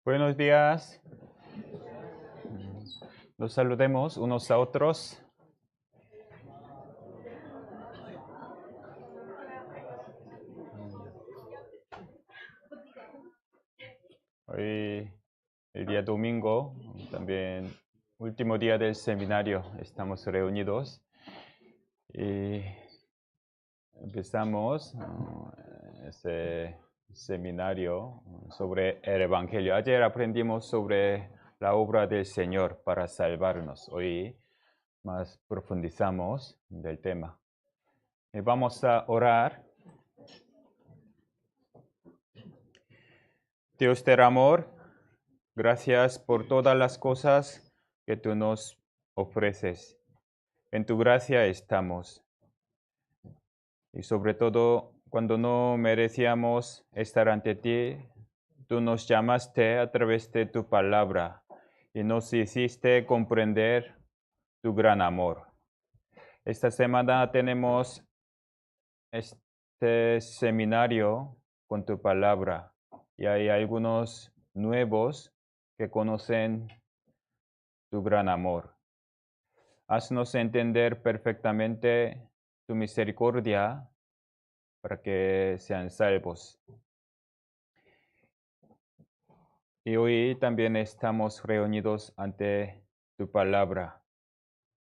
Buenos días. Nos saludemos unos a otros. Hoy, el día domingo, también último día del seminario, estamos reunidos y empezamos ese seminario sobre el Evangelio. Ayer aprendimos sobre la obra del Señor para salvarnos. Hoy más profundizamos del tema. Y vamos a orar. Dios del amor, gracias por todas las cosas que tú nos ofreces. En tu gracia estamos. Y sobre todo, cuando no merecíamos estar ante ti, tú nos llamaste a través de tu palabra y nos hiciste comprender tu gran amor. Esta semana tenemos este seminario con tu palabra y hay algunos nuevos que conocen tu gran amor. Haznos entender perfectamente tu misericordia para que sean salvos. Y hoy también estamos reunidos ante tu palabra.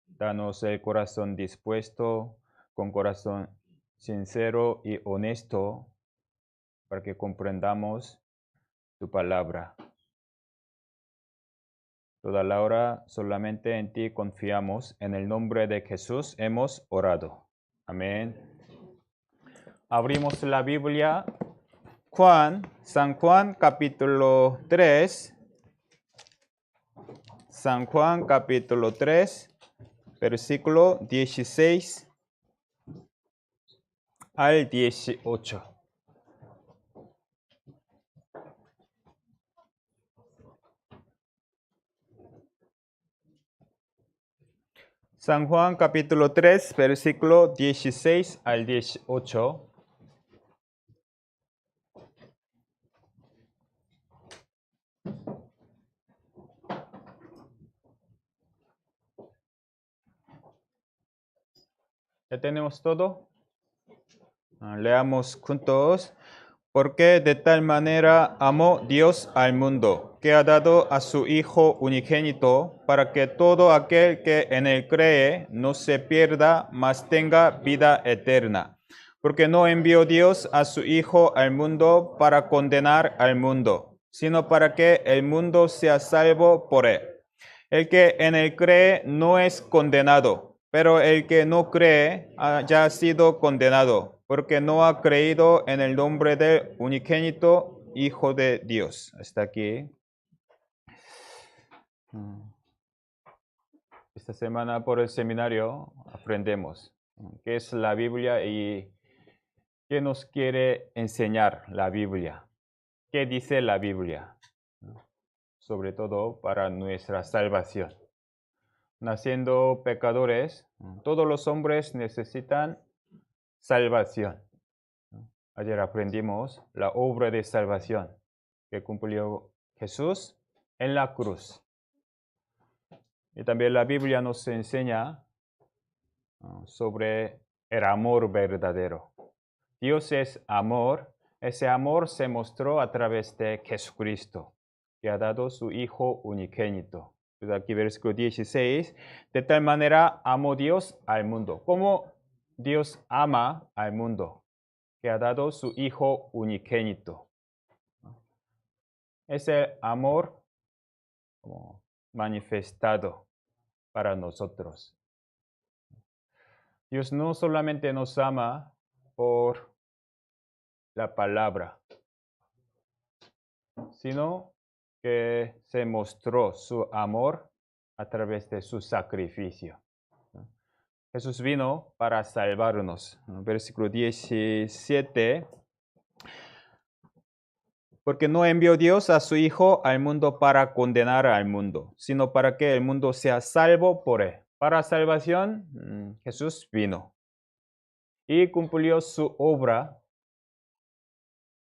Danos el corazón dispuesto, con corazón sincero y honesto, para que comprendamos tu palabra. Toda la hora solamente en ti confiamos. En el nombre de Jesús hemos orado. Amén. Abrimos la Biblia. San Juan capítulo 3. San Juan capítulo 3, versículo 16 al 18. San Juan capítulo 3, versículo 16 al 18. ¿Ya tenemos todo? Leamos juntos. Porque de tal manera amó Dios al mundo, que ha dado a su Hijo unigénito, para que todo aquel que en él cree no se pierda, mas tenga vida eterna. Porque no envió Dios a su Hijo al mundo para condenar al mundo, sino para que el mundo sea salvo por él. El que en él cree no es condenado, pero el que no cree ya ha sido condenado, porque no ha creído en el nombre del unigénito Hijo de Dios. Hasta aquí. Esta semana por el seminario aprendemos qué es la Biblia y qué nos quiere enseñar la Biblia. ¿Qué dice la Biblia? Sobre todo para nuestra salvación. Naciendo pecadores, todos los hombres necesitan salvación. Ayer aprendimos la obra de salvación que cumplió Jesús en la cruz. Y también la Biblia nos enseña sobre el amor verdadero. Dios es amor. Ese amor se mostró a través de Jesucristo, que ha dado su Hijo unigénito. Aquí versículo 16, de tal manera amó Dios al mundo. ¿Cómo Dios ama al mundo? Que ha dado su Hijo unigénito. Ese amor manifestado para nosotros. Dios no solamente nos ama por la palabra, sino que se mostró su amor a través de su sacrificio. Jesús vino para salvarnos. Versículo 17. Porque no envió Dios a su Hijo al mundo para condenar al mundo, sino para que el mundo sea salvo por él. Para salvación, Jesús vino y cumplió su obra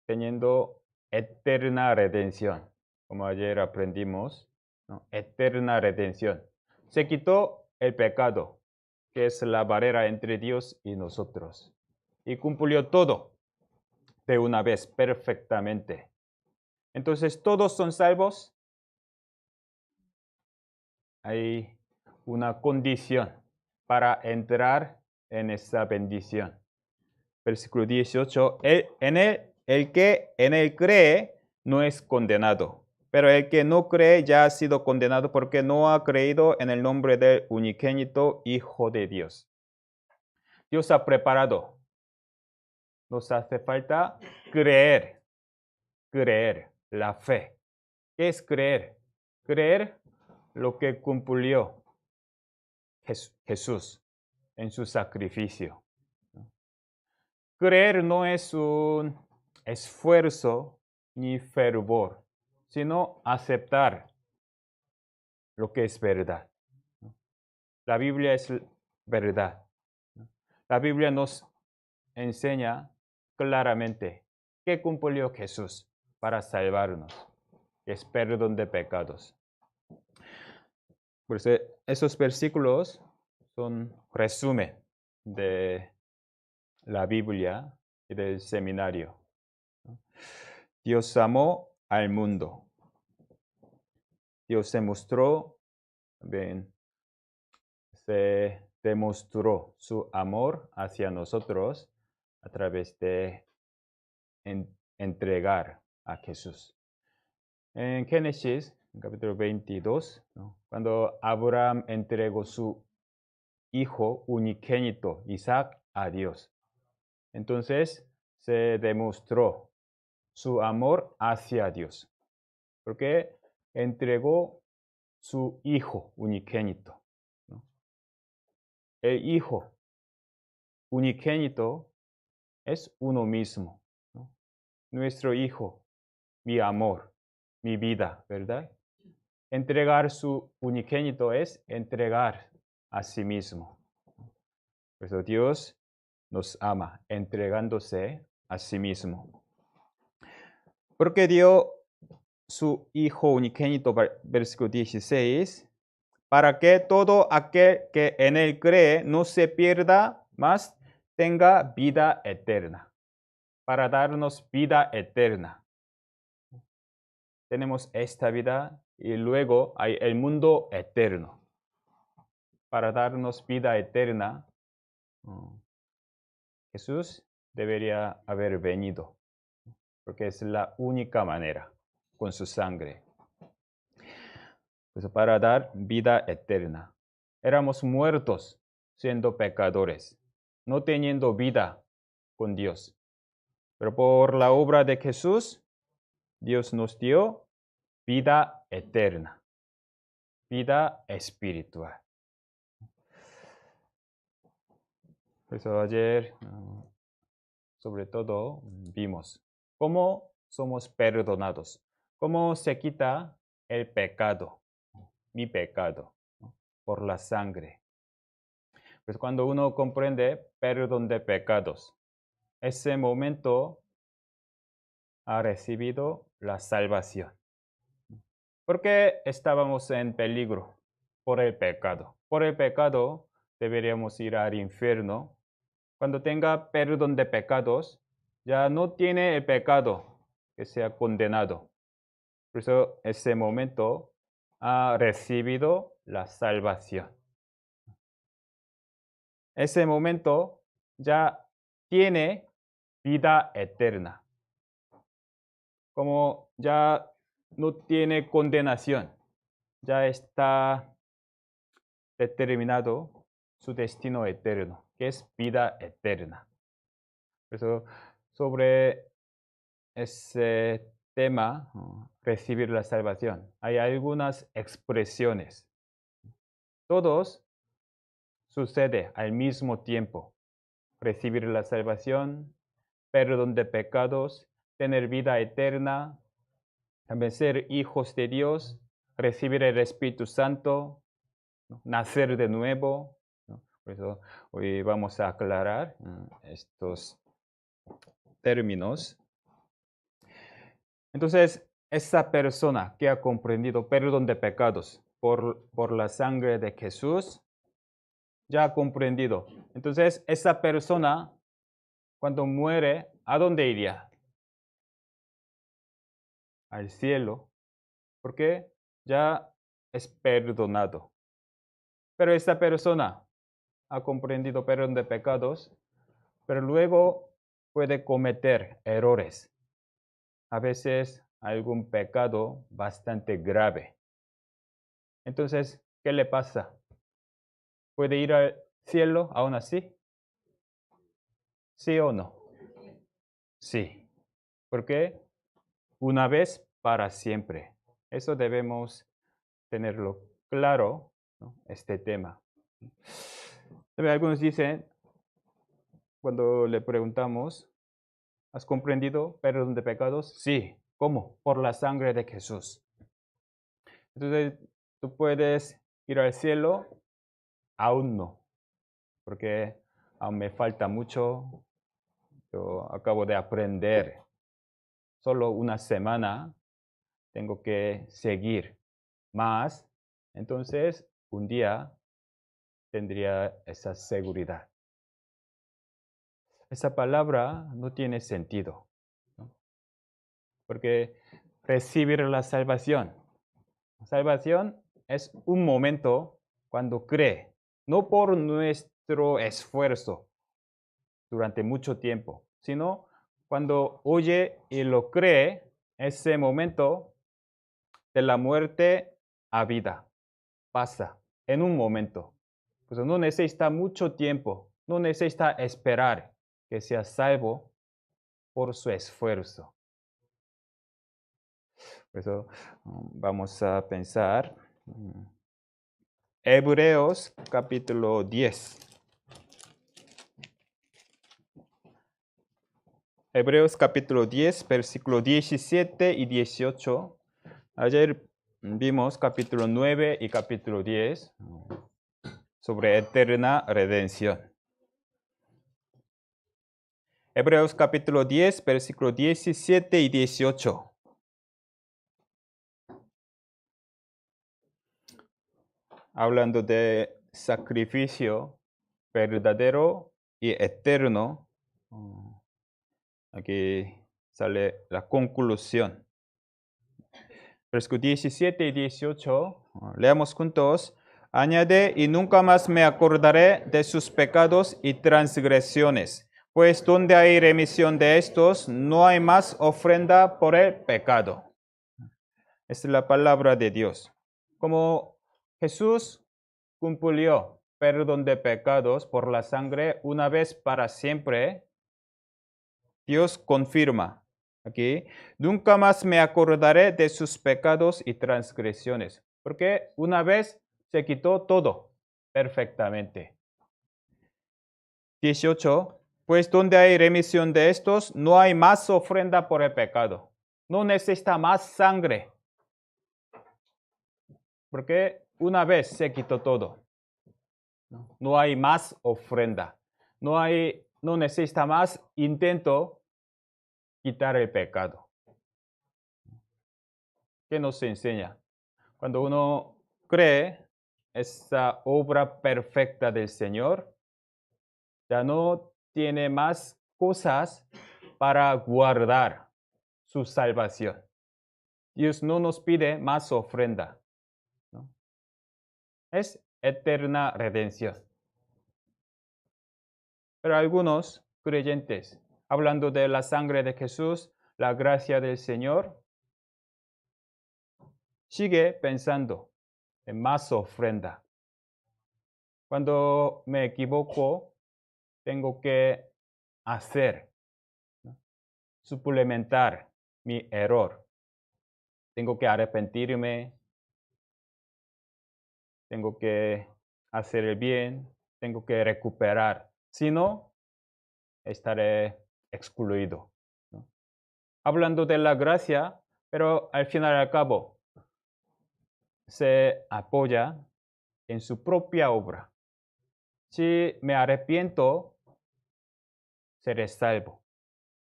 teniendo eterna redención. como ayer aprendimos, ¿no? Eterna redención. Se quitó el pecado, que es la barrera entre Dios y nosotros, y cumplió todo de una vez perfectamente. Entonces, ¿todos son salvos? Hay una condición para entrar en esa bendición. Versículo 18, el que en él cree no es condenado, pero el que no cree ya ha sido condenado porque no ha creído en el nombre del unigénito Hijo de Dios. Dios ha preparado. Nos hace falta creer, la fe. ¿Qué es creer? Creer lo que cumplió Jesús en su sacrificio. Creer no es un esfuerzo ni fervor, sino aceptar lo que es verdad. La Biblia es verdad. La Biblia nos enseña claramente qué cumplió Jesús para salvarnos. Es perdón de pecados. Por eso esos versículos son resumen de la Biblia y del seminario. Dios amó al mundo. Dios se demostró su amor hacia nosotros a través de entregar a Jesús. En Génesis, capítulo 22, ¿no? Cuando Abraham entregó su hijo unigénito, Isaac, a Dios, entonces se demostró su amor hacia Dios, porque entregó su hijo unigénito, ¿no? El hijo unigénito es uno mismo, ¿no? Nuestro hijo, mi amor, mi vida, ¿verdad? Entregar su unigénito es entregar a sí mismo. Por eso Dios nos ama entregándose a sí mismo. Porque dio su Hijo unigénito, versículo 16, para que todo aquel que en él cree no se pierda, mas tenga vida eterna. Para darnos vida eterna. Tenemos esta vida y luego hay el mundo eterno. Para darnos vida eterna, Jesús debería haber venido, porque es la única manera, con su sangre. Pues para dar vida eterna. Éramos muertos siendo pecadores, no teniendo vida con Dios. Pero por la obra de Jesús, Dios nos dio vida eterna, vida espiritual. Por eso ayer, sobre todo, vimos cómo somos perdonados, cómo se quita el pecado, mi pecado, ¿no? Por la sangre. Pues cuando uno comprende perdón de pecados, ese momento ha recibido la salvación. Porque estábamos en peligro por el pecado. Por el pecado deberíamos ir al infierno. Cuando tenga perdón de pecados, ya no tiene el pecado que sea condenado. Por eso ese momento ha recibido la salvación. Ese momento ya tiene vida eterna. Como ya no tiene condenación, ya está determinado su destino eterno, que es vida eterna. Por eso, sobre ese tema, recibir la salvación, hay algunas expresiones. Todos sucede al mismo tiempo. Recibir la salvación, perdón de pecados, tener vida eterna, también ser hijos de Dios, recibir el Espíritu Santo, ¿no? Nacer de nuevo, ¿no? Por eso hoy vamos a aclarar estos términos. Entonces, esa persona que ha comprendido perdón de pecados por la sangre de Jesús, ya ha comprendido. Entonces, esa persona, cuando muere, ¿a dónde iría? Al cielo, porque ya es perdonado. Pero esta persona ha comprendido perdón de pecados, pero luego puede cometer errores. A veces algún pecado bastante grave. Entonces, ¿qué le pasa? ¿Puede ir al cielo aún así? ¿Sí o no? Sí. ¿Por qué? Una vez para siempre. Eso debemos tenerlo claro, ¿no? Este tema. También algunos dicen, cuando le preguntamos, ¿has comprendido perdón de pecados? Sí. ¿Cómo? Por la sangre de Jesús. Entonces, tú puedes ir al cielo, aún no, porque aún me falta mucho. Yo acabo de aprender. Solo una semana tengo que seguir más. Entonces, un día tendría esa seguridad. Esa palabra no tiene sentido, ¿no? Porque recibir la salvación. La salvación es un momento cuando cree, no por nuestro esfuerzo durante mucho tiempo, sino cuando oye y lo cree, ese momento de la muerte a vida pasa en un momento. Pues no necesita mucho tiempo, no necesita esperar que sea salvo por su esfuerzo. Por eso vamos a pensar Hebreos capítulo 10. Hebreos capítulo 10, versículo 17 y 18. Ayer vimos capítulo 9 y capítulo 10 sobre eterna redención. Hebreos capítulo 10, versículo 17 y 18. Hablando de sacrificio verdadero y eterno, aquí sale la conclusión. Versículo 17 y 18, leamos juntos. Añade, y nunca más me acordaré de sus pecados y transgresiones, pues donde hay remisión de estos, no hay más ofrenda por el pecado. Esta es la palabra de Dios. Como Jesús cumplió perdón de pecados por la sangre una vez para siempre, Dios confirma aquí, nunca más me acordaré de sus pecados y transgresiones, porque una vez se quitó todo perfectamente. 18. Pues donde hay remisión de estos, no hay más ofrenda por el pecado. No necesita más sangre, porque una vez se quitó todo. No hay más ofrenda. No necesita más intento quitar el pecado. ¿Qué nos enseña? Cuando uno cree esa obra perfecta del Señor, ya no tiene más cosas para guardar su salvación. Dios no nos pide más ofrenda, ¿no? Es eterna redención. Pero algunos creyentes, hablando de la sangre de Jesús, la gracia del Señor, sigue pensando en más ofrenda. Cuando me equivoco, tengo que hacer, ¿no? Suplementar mi error. Tengo que arrepentirme, tengo que hacer el bien, tengo que recuperar. Si no, estaré excluido, ¿no? Hablando de la gracia, pero al final y al cabo, se apoya en su propia obra. Si me arrepiento, seré salvo,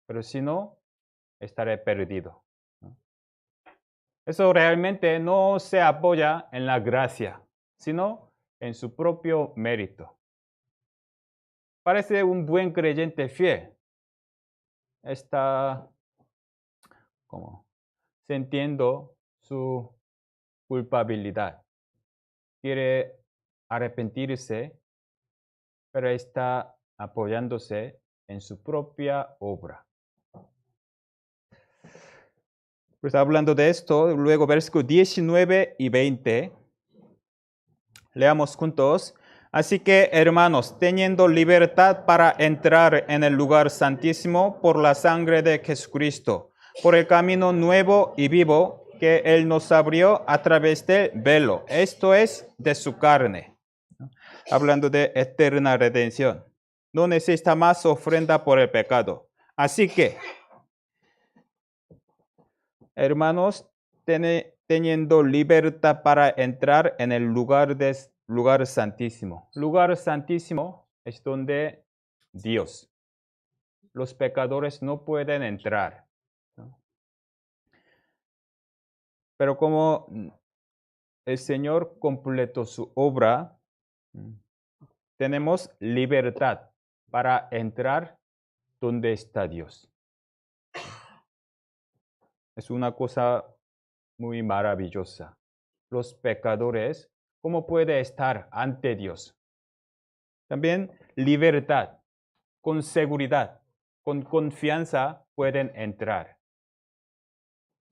pero si no, estaré perdido, ¿no? Eso realmente no se apoya en la gracia, sino en su propio mérito. Parece un buen creyente fiel. Está como sintiendo su culpabilidad. Quiere arrepentirse, pero está apoyándose en su propia obra. Pues hablando de esto, luego versículos 19 y 20, leamos juntos. Así que, hermanos, teniendo libertad para entrar en el lugar santísimo por la sangre de Jesucristo, por el camino nuevo y vivo que Él nos abrió a través del velo, esto es, de su carne. Hablando de eterna redención. No necesita más ofrenda por el pecado. Así que, hermanos, teniendo libertad para entrar en el lugar santísimo. Lugar santísimo es donde Dios. Los pecadores no pueden entrar, ¿no? Pero como el Señor completó su obra, tenemos libertad para entrar donde está Dios. Es una cosa muy maravillosa. Los pecadores, ¿cómo puede estar ante Dios? También libertad, con seguridad, con confianza pueden entrar.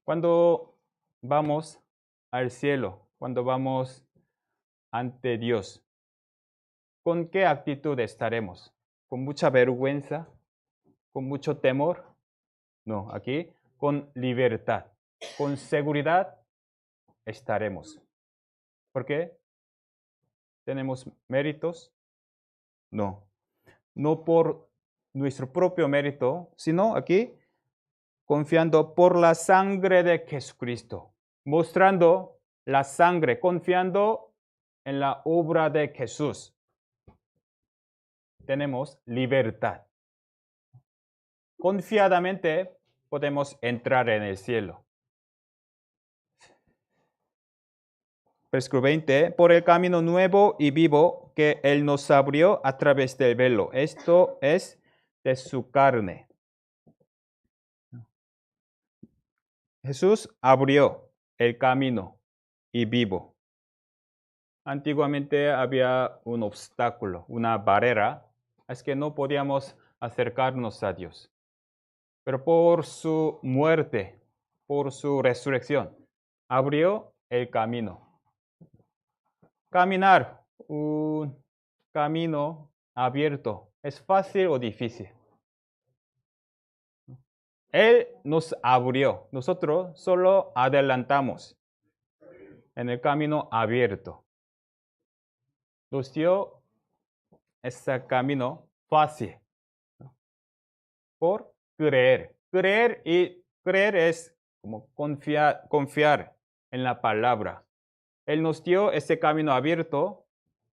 Cuando vamos al cielo, cuando vamos ante Dios, ¿con qué actitud estaremos? ¿Con mucha vergüenza? ¿Con mucho temor? No, aquí con libertad, con seguridad estaremos. ¿Por qué? ¿Tenemos méritos? No. No por nuestro propio mérito, sino aquí confiando por la sangre de Jesucristo, mostrando la sangre, confiando en la obra de Jesús. Tenemos libertad. Confiadamente podemos entrar en el cielo. Versículo 20, por el camino nuevo y vivo que Él nos abrió a través del velo. Esto es de su carne. Jesús abrió el camino y vivo. Antiguamente había un obstáculo, una barrera, es que no podíamos acercarnos a Dios. Pero por su muerte, por su resurrección, abrió el camino. Caminar un camino abierto, ¿es fácil o difícil? Él nos abrió, nosotros solo adelantamos en el camino abierto. Nos dio ese camino fácil, ¿no? Por creer. Creer es como confiar en la palabra. Él nos dio ese camino abierto,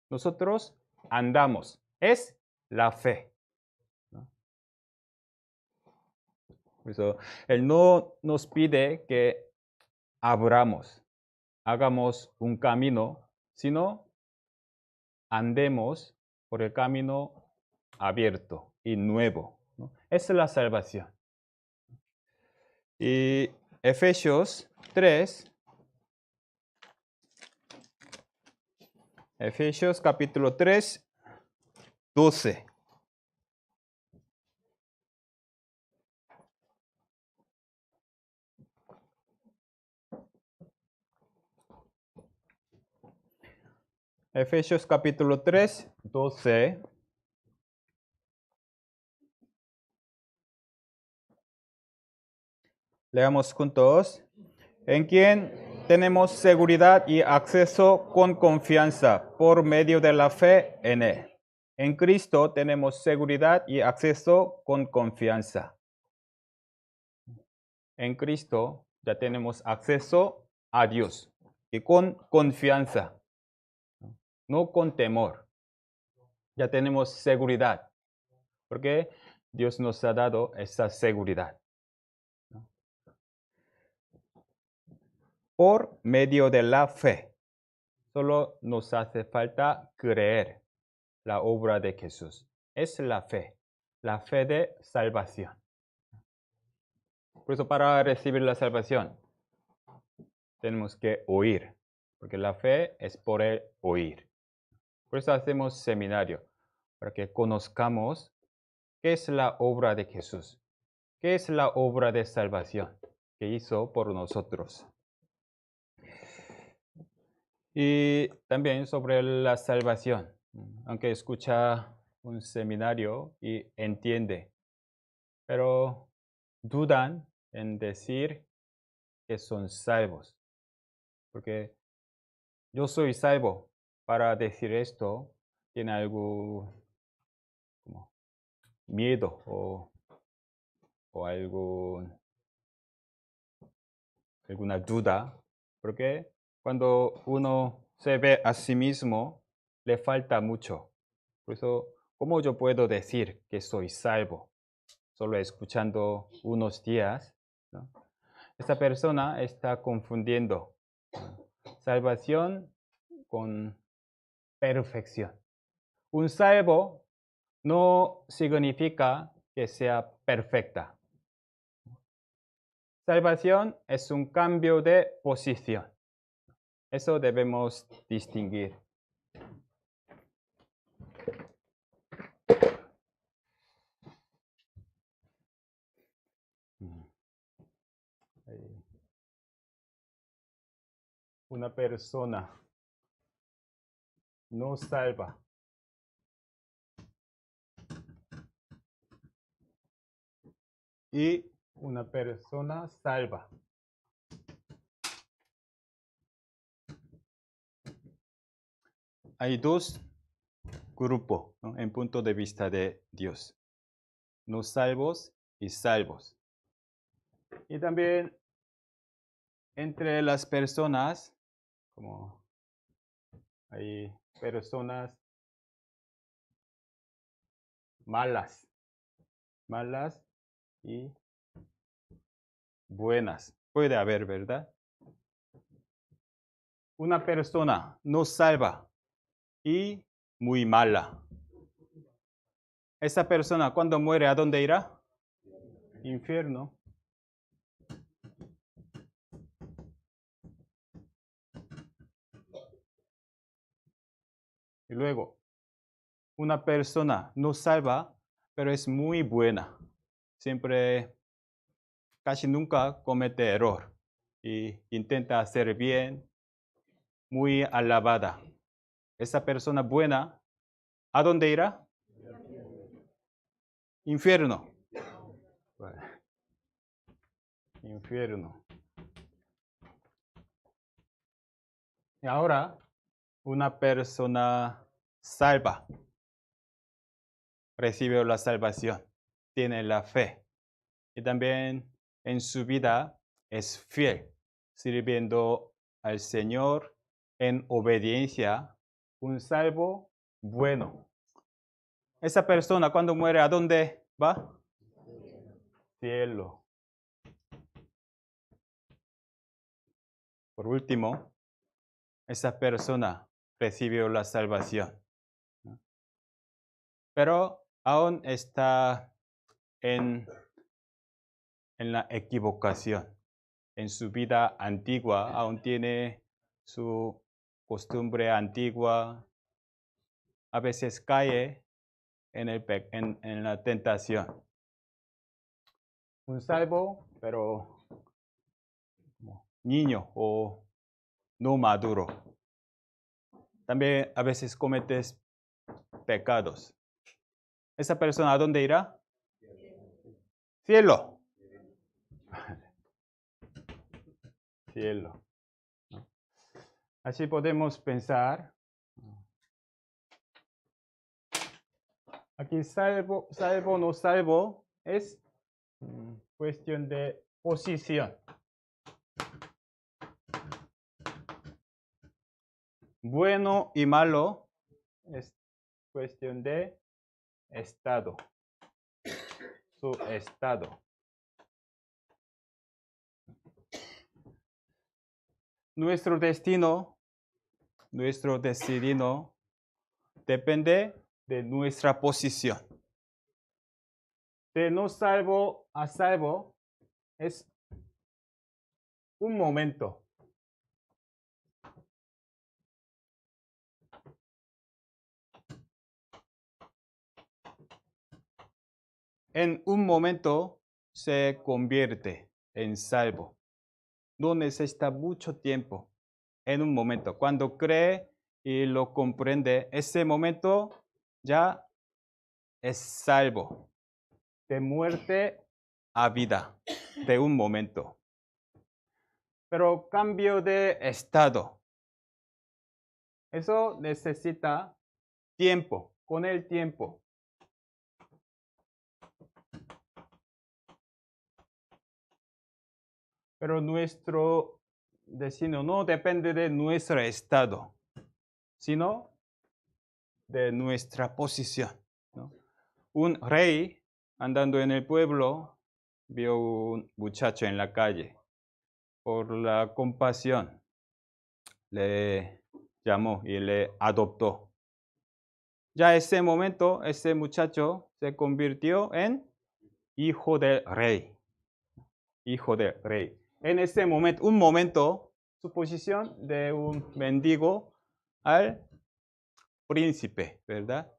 nosotros andamos. Es la fe, ¿no? Por eso, Él no nos pide que abramos, hagamos un camino, sino andemos por el camino abierto y nuevo, ¿no? Esa es la salvación. Y Efesios 3, Efesios capítulo 3, 12. Efesios capítulo 3, 12. Leamos juntos. En quien tenemos seguridad y acceso con confianza por medio de la fe en Él. En Cristo tenemos seguridad y acceso con confianza. En Cristo ya tenemos acceso a Dios y con confianza, no con temor. Ya tenemos seguridad, porque Dios nos ha dado esa seguridad. por medio de la fe. Solo nos hace falta creer la obra de Jesús. Es la fe de salvación. Por eso para recibir la salvación tenemos que oír, porque la fe es por el oír. Por eso hacemos seminario, para que conozcamos qué es la obra de Jesús, qué es la obra de salvación que hizo por nosotros. Y también sobre la salvación, aunque escucha un seminario y entiende, pero dudan en decir que son salvos. Porque yo soy salvo. Para decir esto, tiene algo como miedo o alguna duda. Porque cuando uno se ve a sí mismo, le falta mucho. Por eso, ¿cómo yo puedo decir que soy salvo? Solo escuchando unos días, ¿no? Esta persona está confundiendo salvación con perfección. Un salvo no significa que sea perfecta. Salvación es un cambio de posición. Eso debemos distinguir. Una persona no salva y una persona salva. Hay dos grupos, ¿no? En punto de vista de Dios. No salvos y salvos. Y también entre las personas, como hay personas malas y buenas. Puede haber, ¿verdad? Una persona no salva y muy mala. Esa persona cuando muere, ¿a dónde irá? Infierno. Y luego, una persona no salva, pero es muy buena. Siempre, casi nunca comete error y intenta hacer bien, muy alabada. Esa persona buena, ¿a dónde irá? Infierno. Infierno. Y ahora, una persona salva, recibe la salvación, tiene la fe y también en su vida es fiel, sirviendo al Señor en obediencia, un salvo bueno. Esa persona cuando muere, ¿a dónde va? Cielo. Por último, esa persona recibió la salvación, pero aún está en la equivocación. En su vida antigua aún tiene su costumbre antigua. A veces cae en la tentación. Un salvo, pero niño o no maduro. También a veces cometes pecados. ¿Esa persona a dónde irá? Cielo. Cielo. Así podemos pensar. Aquí salvo, no salvo es cuestión de posición. Bueno y malo es cuestión de estado. Su estado. nuestro destino depende de nuestra posición. De no salvo a salvo es un momento. En un momento se convierte en salvo. No necesita mucho tiempo. En un momento, cuando cree y lo comprende, ese momento ya es salvo. De muerte a vida, de un momento. Pero cambio de estado. Eso necesita tiempo, con el tiempo. Pero nuestro destino no depende de nuestro estado, sino de nuestra posición, ¿no? Un rey andando en el pueblo vio un muchacho en la calle. Por la compasión le llamó y le adoptó. Ya ese momento, ese muchacho se convirtió en hijo del rey. Hijo del rey. En ese momento, un momento, su posición de un mendigo al príncipe, ¿verdad?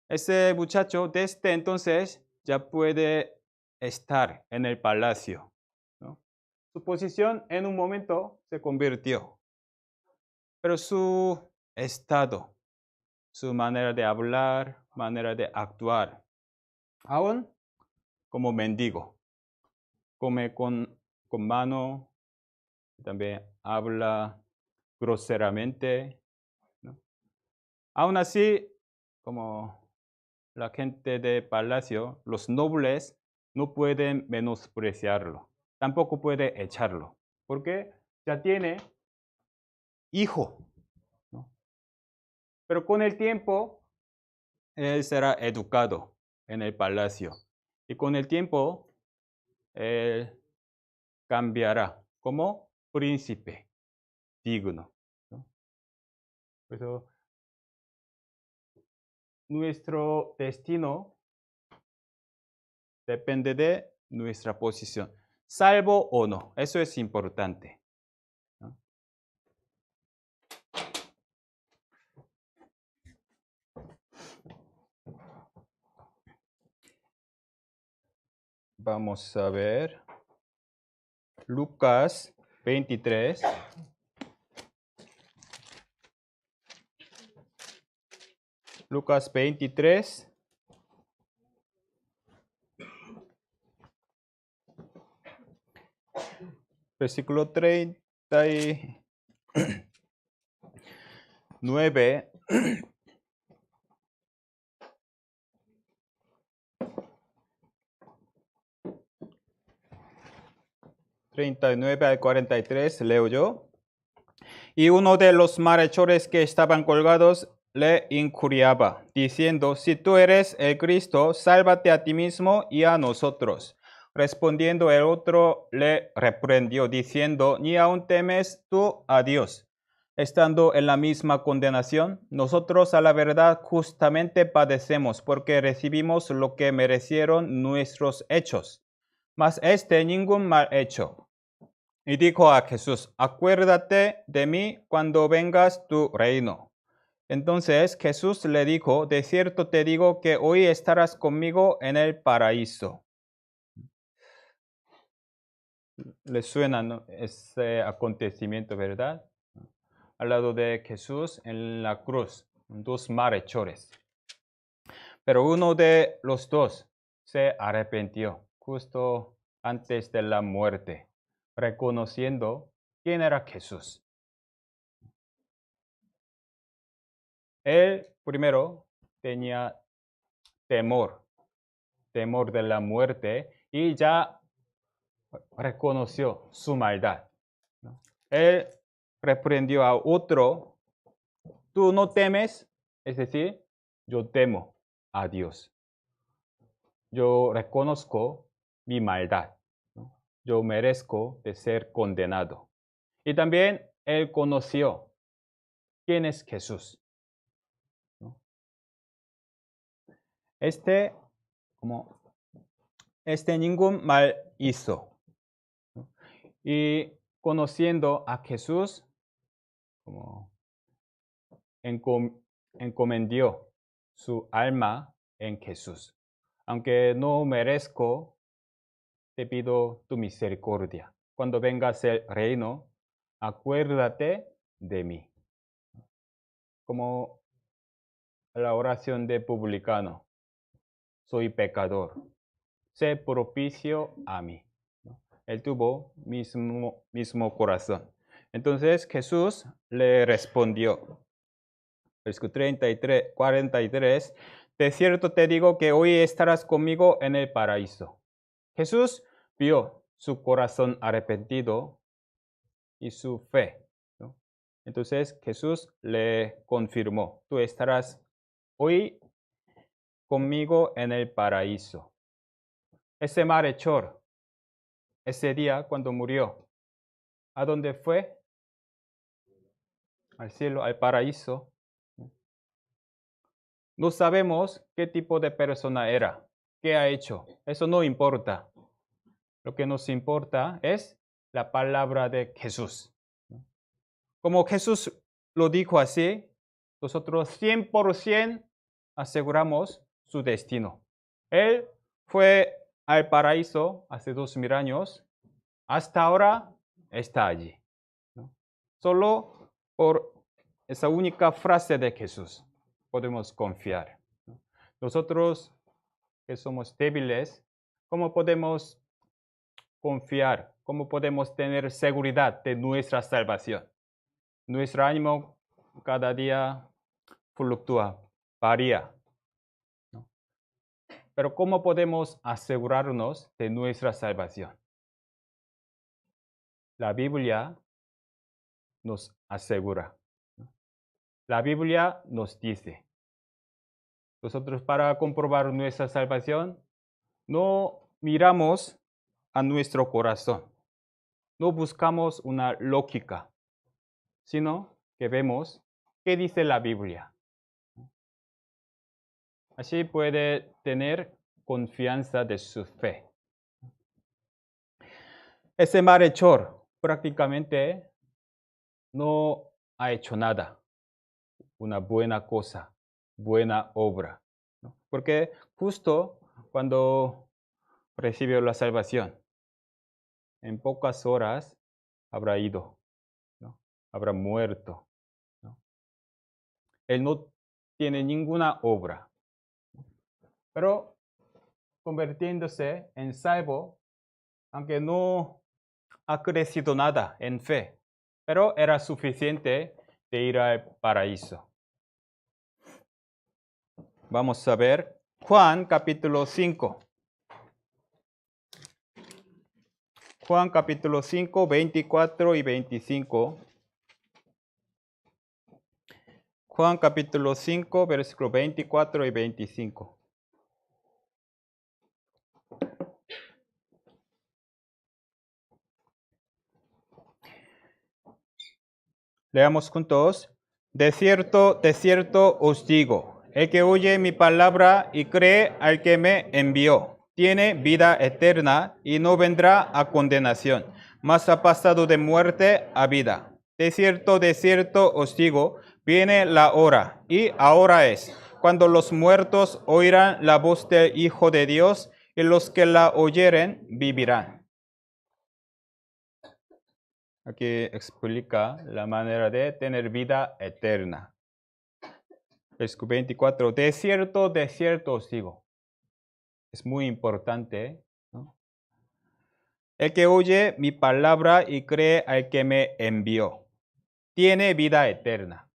Ese muchacho desde entonces ya puede estar en el palacio, ¿no? Su posición en un momento se convirtió, pero su estado, su manera de hablar, manera de actuar, aún como mendigo, come con mano, también habla groseramente, ¿no? Aún así, como la gente de palacio, los nobles no pueden menospreciarlo, tampoco puede echarlo, porque ya tiene hijo, ¿no? Pero con el tiempo, él será educado en el palacio y con el tiempo, él cambiará como príncipe digno, ¿no? Por eso, nuestro destino depende de nuestra posición, salvo o no. Eso es importante, ¿no? Vamos a ver Lucas 23. Lucas 23. Versículo 39. 39 al 43 leo yo. Y uno de los malhechores que estaban colgados le injuriaba, diciendo: si tú eres el Cristo, sálvate a ti mismo y a nosotros. Respondiendo el otro le reprendió, diciendo: ni aun temes tú a Dios, estando en la misma condenación. Nosotros a la verdad justamente padecemos, porque recibimos lo que merecieron nuestros hechos. Mas ningún mal hecho. Y dijo a Jesús: acuérdate de mí cuando vengas tu reino. Entonces Jesús le dijo: de cierto te digo que hoy estarás conmigo en el paraíso. ¿Le suena, no, ese acontecimiento, verdad? Al lado de Jesús en la cruz, dos malhechores. Pero uno de los dos se arrepintió justo antes de la muerte, reconociendo quién era Jesús. Él primero tenía temor de la muerte y ya reconoció su maldad, ¿no? Él reprendió a otro: tú no temes, es decir, yo temo a Dios. Yo reconozco mi maldad, ¿no? Yo merezco de ser condenado. Y también él conoció quién es Jesús. Este ningún mal hizo. Y conociendo a Jesús, encomendió su alma en Jesús. Aunque no merezco, te pido tu misericordia. Cuando vengas el reino, acuérdate de mí. Como la oración de publicano. Soy pecador. Sé propicio a mí. Él tuvo mismo corazón. Entonces Jesús le respondió. Versículo 43. De cierto te digo que hoy estarás conmigo en el paraíso. Jesús vio su corazón arrepentido y su fe. Entonces Jesús le confirmó, tú estarás hoy conmigo en el paraíso. Ese malhechor, ese día cuando murió, ¿a dónde fue? Al cielo, al paraíso. No sabemos qué tipo de persona era, qué ha hecho. Eso no importa. Lo que nos importa es la palabra de Jesús. Como Jesús lo dijo así, nosotros 100% aseguramos su destino. Él fue al paraíso hace 2000 años. Hasta ahora está allí. Solo por esa única frase de Jesús podemos confiar. Nosotros que somos débiles, ¿cómo podemos confiar? ¿Cómo podemos tener seguridad de nuestra salvación? Nuestro ánimo cada día fluctúa, varía. Pero ¿cómo podemos asegurarnos de nuestra salvación? La Biblia nos asegura. La Biblia nos dice. Nosotros para comprobar nuestra salvación no miramos a nuestro corazón. No buscamos una lógica, sino que vemos qué dice la Biblia. Así puede tener confianza de su fe. Ese malhechor prácticamente no ha hecho nada, una buena cosa, buena obra. Porque justo cuando recibió la salvación, en pocas horas habrá ido, habrá muerto. Él no tiene ninguna obra, pero convirtiéndose en salvo, aunque no ha crecido nada en fe, pero era suficiente de ir al paraíso. Vamos a ver Juan capítulo 5. Juan capítulo 5, 24 y 25. Juan capítulo 5, versículo 24 y 25. Leamos juntos. De cierto os digo, el que oye mi palabra y cree al que me envió, tiene vida eterna y no vendrá a condenación, mas ha pasado de muerte a vida. De cierto os digo, viene la hora, y ahora es, cuando los muertos oirán la voz del Hijo de Dios, y los que la oyeren vivirán. Aquí explica la manera de tener vida eterna. Versículo 24. De cierto os digo. Es muy importante, ¿no? El que oye mi palabra y cree al que me envió, tiene vida eterna.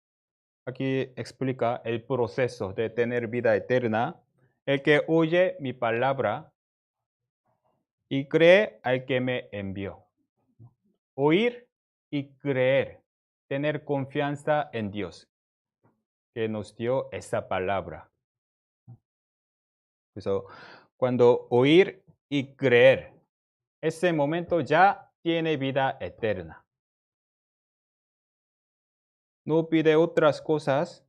Aquí explica el proceso de tener vida eterna. El que oye mi palabra y cree al que me envió. Oír y creer. Tener confianza en Dios, que nos dio esa palabra. So, cuando oír y creer, ese momento ya tiene vida eterna. no pide otras cosas,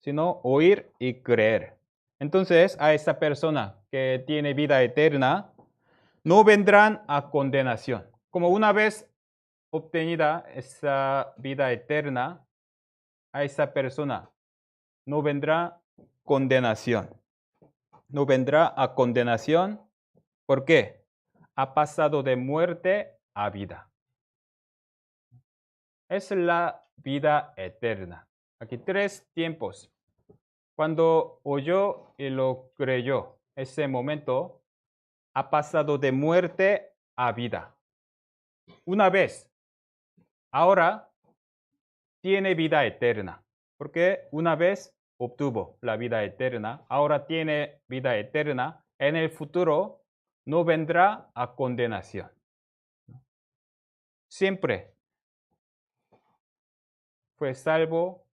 sino oír y creer. Entonces, a esa persona que tiene vida eterna, no vendrán a condenación. Como una vez obtenida esa vida eterna, a esa persona no vendrá condenación. No vendrá a condenación. ¿Por qué? Ha pasado de muerte a vida. Es la vida eterna. Aquí 3 tiempos. Cuando oyó y lo creyó, ese momento ha pasado de muerte a vida. Una vez, ahora tiene vida eterna, porque una vez obtuvo la vida eterna, ahora tiene vida eterna, en el futuro no vendrá a condenación. Siempre fue salvo,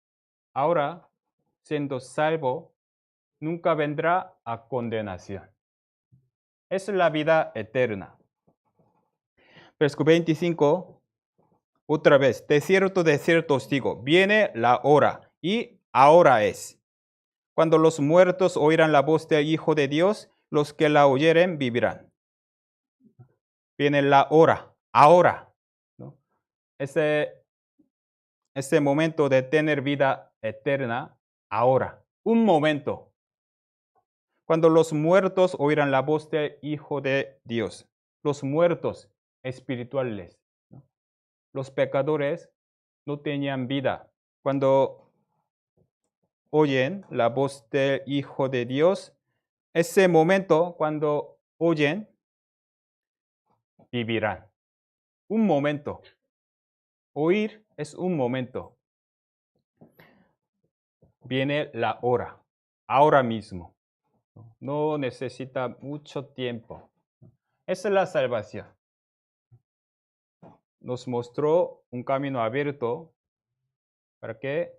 ahora siendo salvo, nunca vendrá a condenación. Es la vida eterna. Versículo 25, otra vez, de cierto os digo, viene la hora y ahora es. Cuando los muertos oirán la voz del Hijo de Dios, los que la oyeren vivirán. Viene la hora, ahora. ¿No? Ese momento de tener vida eterna, ahora. Un momento. Cuando los muertos oirán la voz del Hijo de Dios. Los muertos espirituales. ¿No? Los pecadores no tenían vida. Cuando oyen la voz del Hijo de Dios, ese momento, cuando oyen, vivirán. Un momento. Oír es un momento. Viene la hora, ahora mismo. No necesita mucho tiempo. Esa es la salvación. Nos mostró un camino abierto para que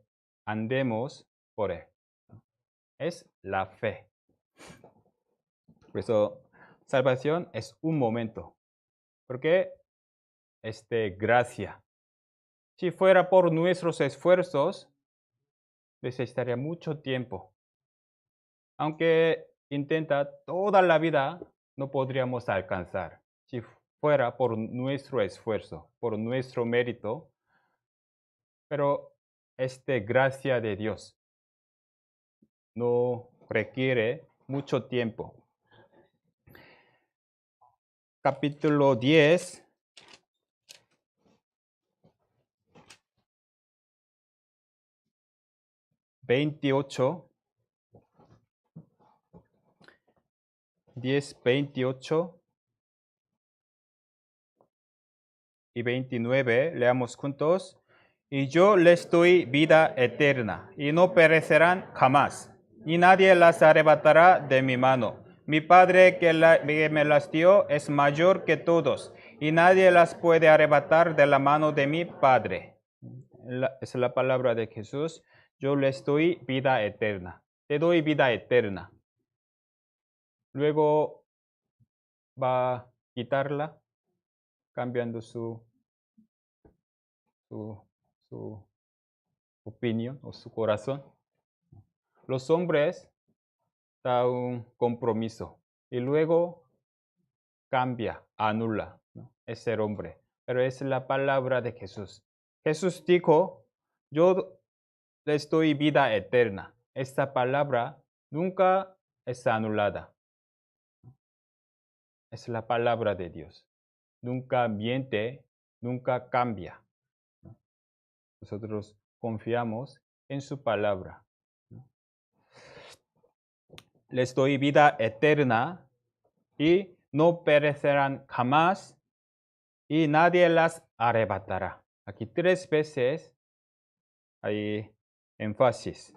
andemos por él. Es la fe. Por eso, salvación es un momento. Porque es de gracia. Si fuera por nuestros esfuerzos, necesitaría mucho tiempo. Aunque intenta toda la vida, no podríamos alcanzar. Si fuera por nuestro esfuerzo, por nuestro mérito, pero es de gracia de Dios. No requiere mucho tiempo. Capítulo 10. $28. 10, 28 y 29. Leamos juntos. Y yo les doy vida eterna, y no perecerán jamás, y nadie las arrebatará de mi mano. Mi Padre que me las dio es mayor que todos, y nadie las puede arrebatar de la mano de mi Padre. Es la palabra de Jesús. Yo les doy vida eterna. Te doy vida eterna. Luego va a quitarla, cambiando su opinión o su corazón. Los hombres da un compromiso y luego cambia, anula, ¿no? Es ser hombre. Pero es la palabra de Jesús. Jesús dijo, yo les doy vida eterna. Esta palabra nunca es anulada. Es la palabra de Dios. Nunca miente, nunca cambia. Nosotros confiamos en su palabra. Les doy vida eterna y no perecerán jamás y nadie las arrebatará. Aquí 3 veces hay énfasis.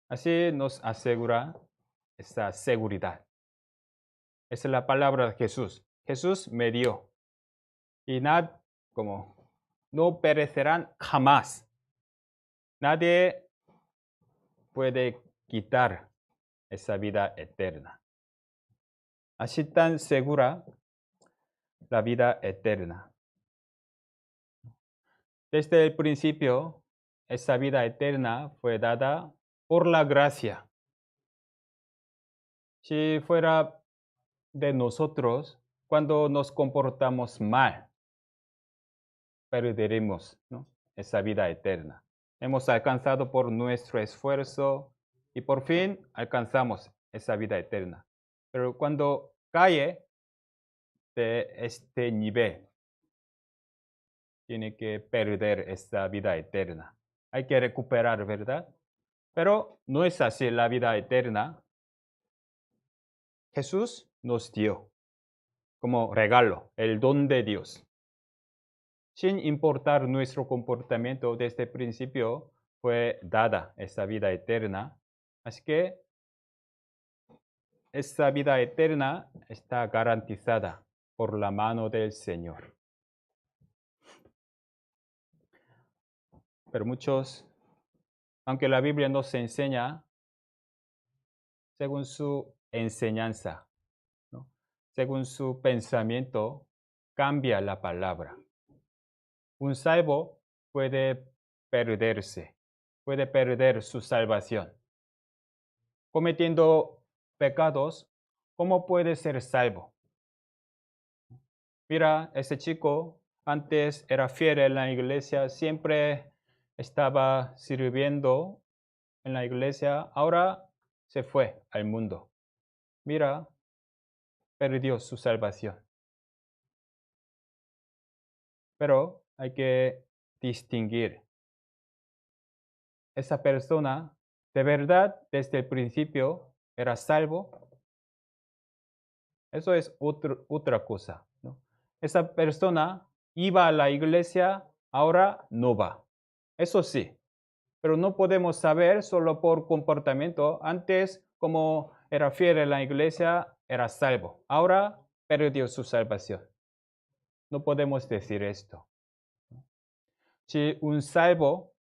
Así nos asegura esta seguridad. Esa es la palabra de Jesús. Jesús me dio. Y no perecerán jamás. Nadie puede quitar esa vida eterna. Así tan segura la vida eterna. Desde el principio, esa vida eterna fue dada por la gracia. Si fuera de nosotros, cuando nos comportamos mal, perderemos, ¿no?, esa vida eterna. Hemos alcanzado por nuestro esfuerzo y por fin alcanzamos esa vida eterna. Pero cuando cae de este nivel, tiene que perder esta vida eterna. Hay que recuperar, ¿verdad? Pero no es así la vida eterna. Jesús nos dio como regalo el don de Dios. Sin importar nuestro comportamiento, desde el principio fue dada esa vida eterna. Así que esa vida eterna está garantizada por la mano del Señor. Pero muchos, aunque la Biblia nos enseña según su enseñanza, ¿no?, según su pensamiento, cambia la palabra. Un salvo puede perderse, puede perder su salvación. Cometiendo pecados, ¿cómo puede ser salvo? Mira, ese chico antes era fiel en la iglesia, siempre estaba sirviendo en la iglesia, ahora se fue al mundo. Mira, perdió su salvación. Pero hay que distinguir. Esa persona, ¿de verdad desde el principio era salvo? Eso es otra cosa, ¿no? Esa persona iba a la iglesia, ahora no va. Eso sí, pero no podemos saber solo por comportamiento. Antes, como era fiel en la iglesia, era salvo. Ahora perdió su salvación. No podemos decir esto. Si un salvo,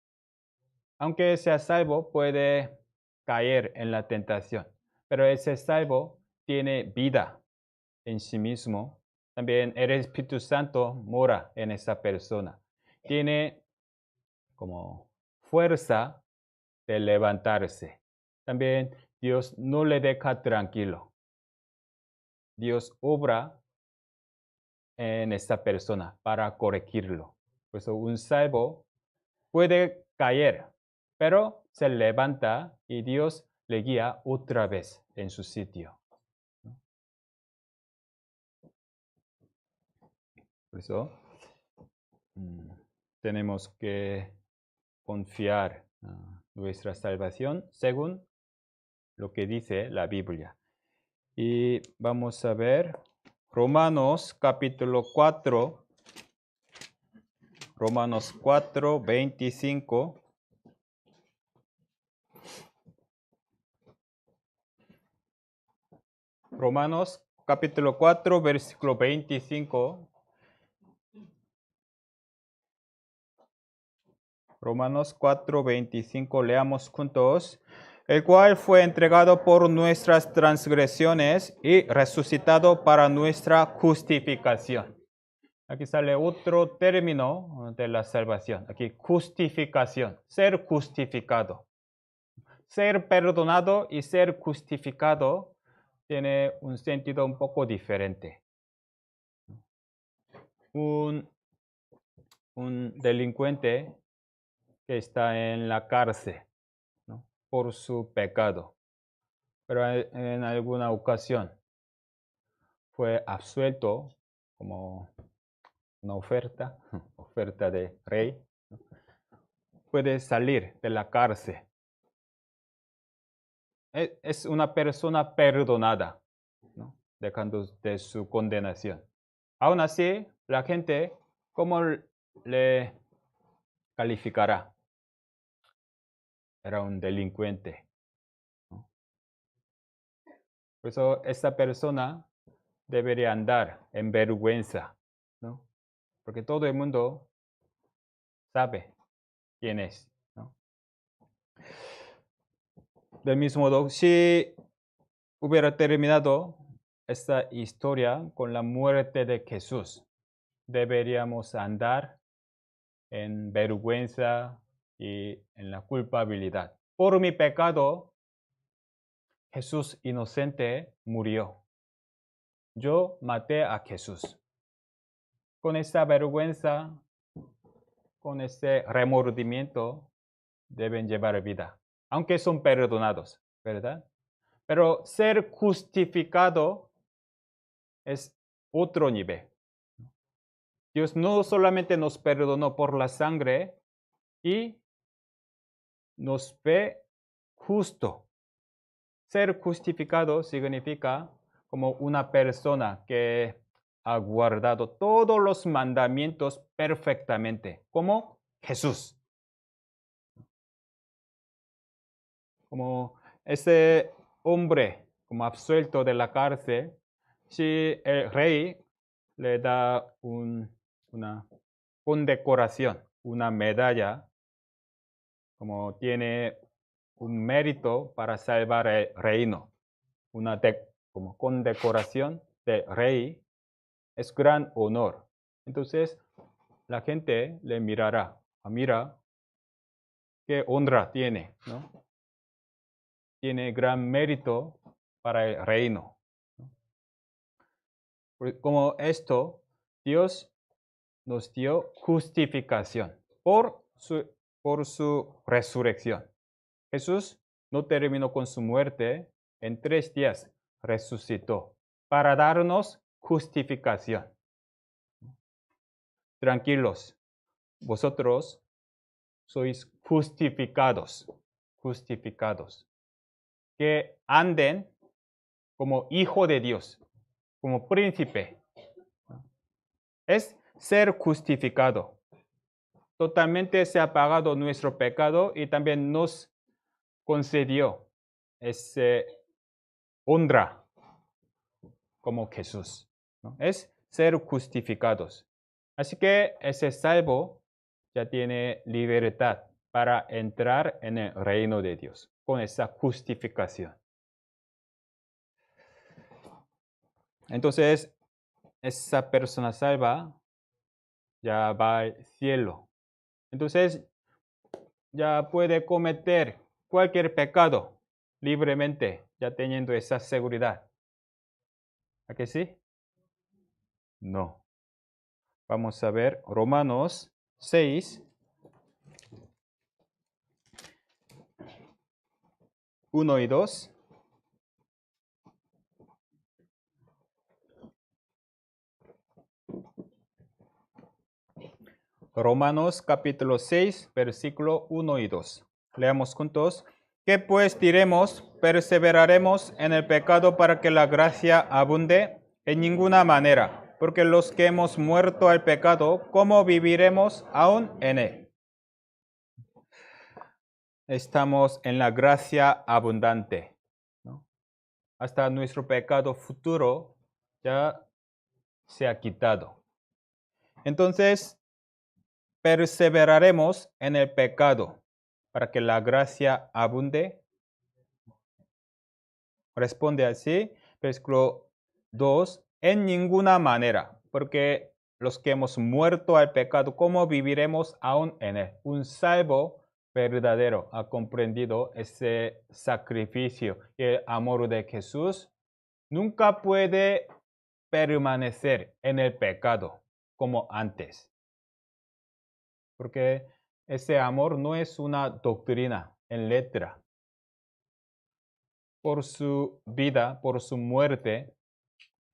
aunque sea salvo, puede caer en la tentación, pero ese salvo tiene vida en sí mismo. También el Espíritu Santo mora en esa persona. Tiene como fuerza de levantarse. También Dios no le deja tranquilo. Dios obra en esta persona para corregirlo. Por eso un salvo puede caer, pero se levanta y Dios le guía otra vez en su sitio. Por eso tenemos que confiar nuestra salvación según lo que dice la Biblia. Y vamos a ver Romanos capítulo 4, Romanos 4, 25. Romanos capítulo 4, versículo 25. Romanos 4, 25, leamos juntos. El cual fue entregado por nuestras transgresiones y resucitado para nuestra justificación. Aquí sale otro término de la salvación. Aquí, justificación, ser justificado. Ser perdonado y ser justificado tiene un sentido un poco diferente. Un delincuente que está en la cárcel, ¿no?, por su pecado, pero en alguna ocasión fue absuelto como una oferta de rey, ¿no?, puede salir de la cárcel. Es una persona perdonada, ¿no?, dejando de su condenación. Aún así, la gente, ¿cómo le calificará? Era un delincuente, ¿no? Por eso esta persona debería andar en vergüenza, ¿no?, porque todo el mundo sabe quién es, ¿no? Del mismo modo, si hubiera terminado esta historia con la muerte de Jesús, deberíamos andar en vergüenza, y en la culpabilidad. Por mi pecado, Jesús inocente murió. Yo maté a Jesús. Con esta vergüenza, con ese remordimiento, deben llevar vida, aunque son perdonados, ¿verdad? Pero ser justificado es otro nivel. Dios no solamente nos perdonó por la sangre y nos ve justo. Ser justificado significa como una persona que ha guardado todos los mandamientos perfectamente, como Jesús. Como ese hombre, como absuelto de la cárcel, si el rey le da una condecoración, una medalla, como tiene un mérito para salvar el reino, como condecoración del rey, es gran honor. Entonces, la gente le mirará, mira qué honra tiene, ¿no? Tiene gran mérito para el reino. Como esto, Dios nos dio justificación por su resurrección. Jesús no terminó con su muerte, en 3 días resucitó para darnos justificación. Tranquilos, vosotros sois justificados, justificados. Que anden como hijo de Dios, como príncipe. Es ser justificado. Totalmente se ha pagado nuestro pecado y también nos concedió esa honra como Jesús, ¿no? Es ser justificados. Así que ese salvo ya tiene libertad para entrar en el reino de Dios con esa justificación. Entonces, esa persona salva ya va al cielo. Entonces, ya puede cometer cualquier pecado libremente, ya teniendo esa seguridad. ¿A que sí? No. Vamos a ver Romanos 6, 1 y 2. Romanos capítulo 6, versículo 1 y 2. Leamos juntos. ¿Qué pues diremos? ¿Perseveraremos en el pecado para que la gracia abunde? En ninguna manera, porque los que hemos muerto al pecado, ¿cómo viviremos aún en él? Estamos en la gracia abundante, ¿no? Hasta nuestro pecado futuro ya se ha quitado. Entonces, perseveraremos en el pecado para que la gracia abunde. Responde así, versículo 2, en ninguna manera, porque los que hemos muerto al pecado, ¿cómo viviremos aún en él? Un salvo verdadero ha comprendido ese sacrificio y el amor de Jesús. Nunca puede permanecer en el pecado como antes. Porque ese amor no es una doctrina en letra. Por su vida, por su muerte,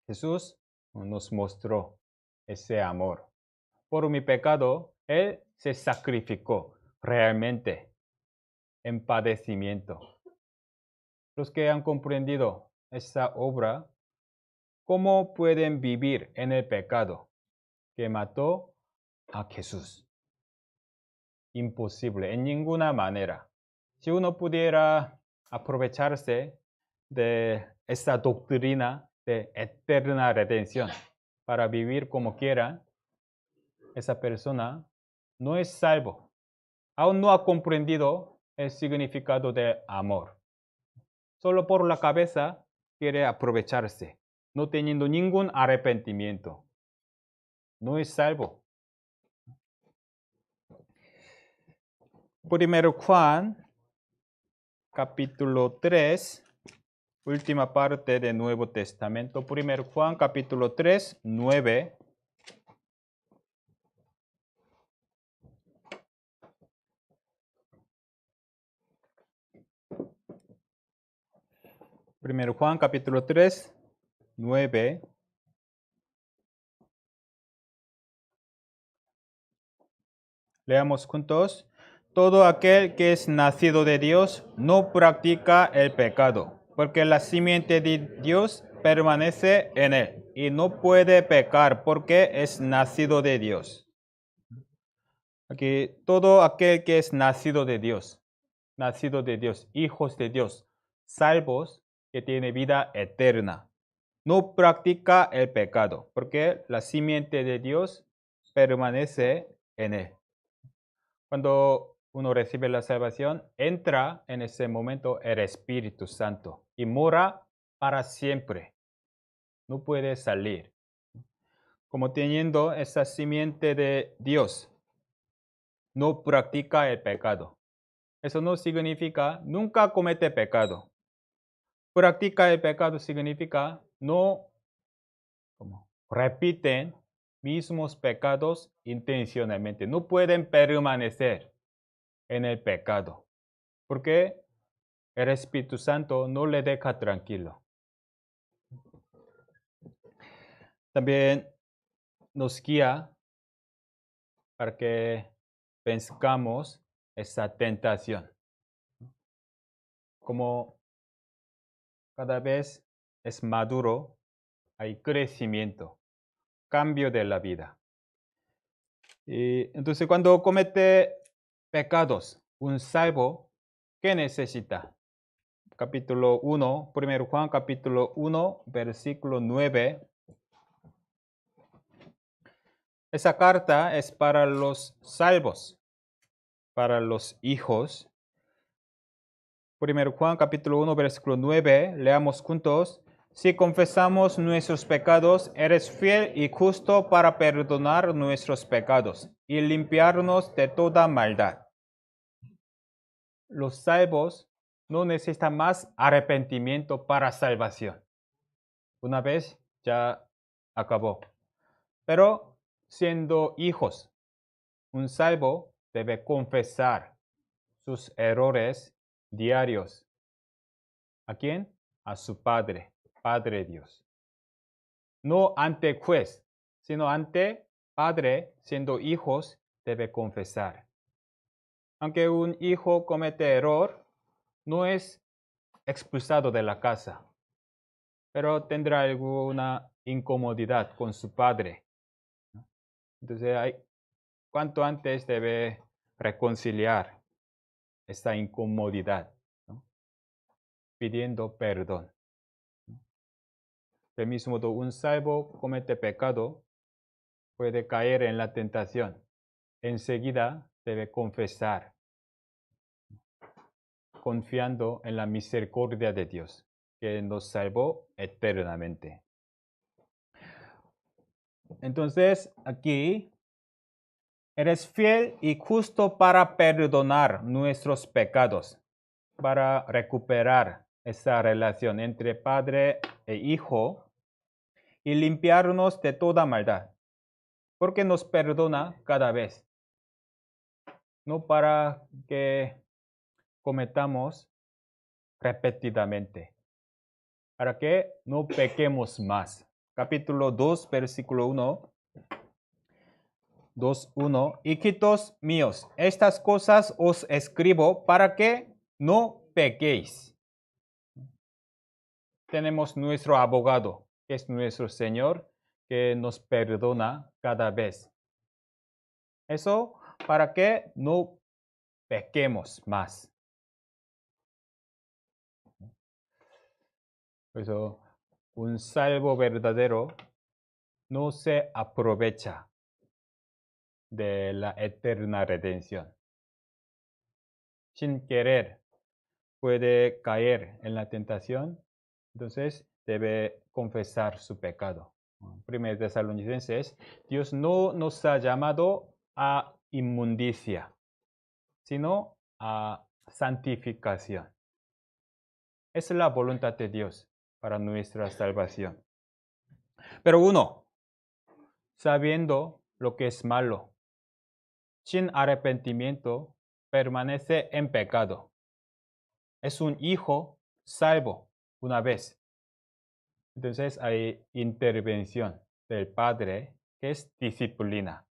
Jesús nos mostró ese amor. Por mi pecado, Él se sacrificó realmente en padecimiento. Los que han comprendido esa obra, ¿cómo pueden vivir en el pecado que mató a Jesús? Imposible, en ninguna manera. Si uno pudiera aprovecharse de esa doctrina de eterna redención para vivir como quiera, esa persona no es salvo. Aún no ha comprendido el significado de amor. Solo por la cabeza quiere aprovecharse, no teniendo ningún arrepentimiento. No es salvo. Primero Juan, capítulo 3, última parte del Nuevo Testamento. Primero Juan, capítulo 3, 9. Primero Juan, capítulo 3, 9. Leamos juntos. Todo aquel que es nacido de Dios no practica el pecado, porque la simiente de Dios permanece en él y no puede pecar porque es nacido de Dios. Aquí, todo aquel que es nacido de Dios, hijos de Dios, salvos, que tiene vida eterna, no practica el pecado, porque la simiente de Dios permanece en él. Cuando uno recibe la salvación, entra en ese momento el Espíritu Santo y mora para siempre. No puede salir. Como teniendo esa simiente de Dios, no practica el pecado. Eso no significa nunca comete pecado. Practica el pecado significa no repiten mismos pecados intencionalmente. No pueden permanecer en el pecado, porque el Espíritu Santo no le deja tranquilo. También nos guía para que venzcamos esa tentación. Como cada vez es maduro, hay crecimiento, cambio de la vida. Y entonces cuando comete pecados, un salvo, ¿qué necesita? Capítulo 1, 1 Juan capítulo 1, versículo 9. Esa carta es para los salvos, para los hijos. 1 Juan capítulo 1, versículo 9, leamos juntos. Si confesamos nuestros pecados, eres fiel y justo para perdonar nuestros pecados y limpiarnos de toda maldad. Los salvos no necesitan más arrepentimiento para salvación. Una vez ya acabó. Pero siendo hijos, un salvo debe confesar sus errores diarios. ¿A quién? A su Padre, Padre Dios. No ante juez, sino ante Padre, siendo hijos, debe confesar. Aunque un hijo comete error, no es expulsado de la casa, pero tendrá alguna incomodidad con su padre. Entonces, cuanto antes debe reconciliar esta incomodidad, ¿no? Pidiendo perdón. Del mismo modo, un salvo comete pecado, puede caer en la tentación. Enseguida debe confesar, confiando en la misericordia de Dios, que nos salvó eternamente. Entonces, aquí, eres fiel y justo para perdonar nuestros pecados, para recuperar esa relación entre padre e hijo y limpiarnos de toda maldad, porque nos perdona cada vez, no para que cometamos repetidamente, para que no pequemos más. Capítulo 2, versículo 1. 2:1. Hijitos míos, estas cosas os escribo para que no pequéis. Tenemos nuestro abogado, que es nuestro Señor, que nos perdona cada vez. Eso para que no pequemos más. Por eso, un salvo verdadero no se aprovecha de la eterna redención. Sin querer puede caer en la tentación, entonces debe confesar su pecado. 1 Tesalonicenses, Dios no nos ha llamado a inmundicia, sino a santificación. Esa es la voluntad de Dios para nuestra salvación. Pero uno, sabiendo lo que es malo, sin arrepentimiento, permanece en pecado. Es un hijo salvo una vez. Entonces hay intervención del Padre, que es disciplina.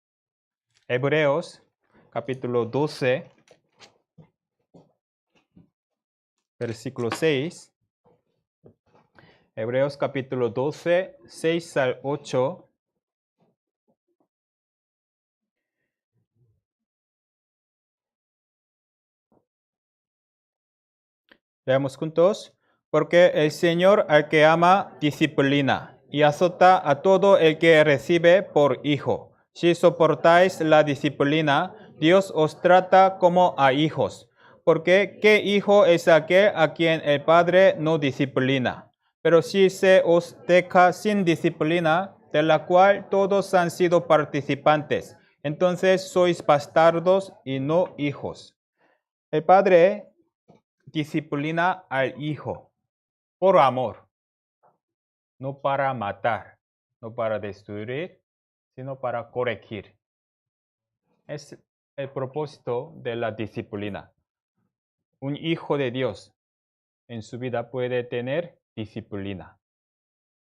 Hebreos capítulo 12, versículo 6. Hebreos capítulo 12, 6 al 8. Leamos juntos. Porque el Señor al que ama disciplina y azota a todo el que recibe por hijo. Si soportáis la disciplina, Dios os trata como a hijos. Porque ¿qué hijo es aquel a quien el Padre no disciplina? Pero si se os deja sin disciplina, de la cual todos han sido participantes, entonces sois bastardos y no hijos. El Padre disciplina al hijo por amor, no para matar, no para destruir, sino para corregir. Es el propósito de la disciplina. Un hijo de Dios en su vida puede tener disciplina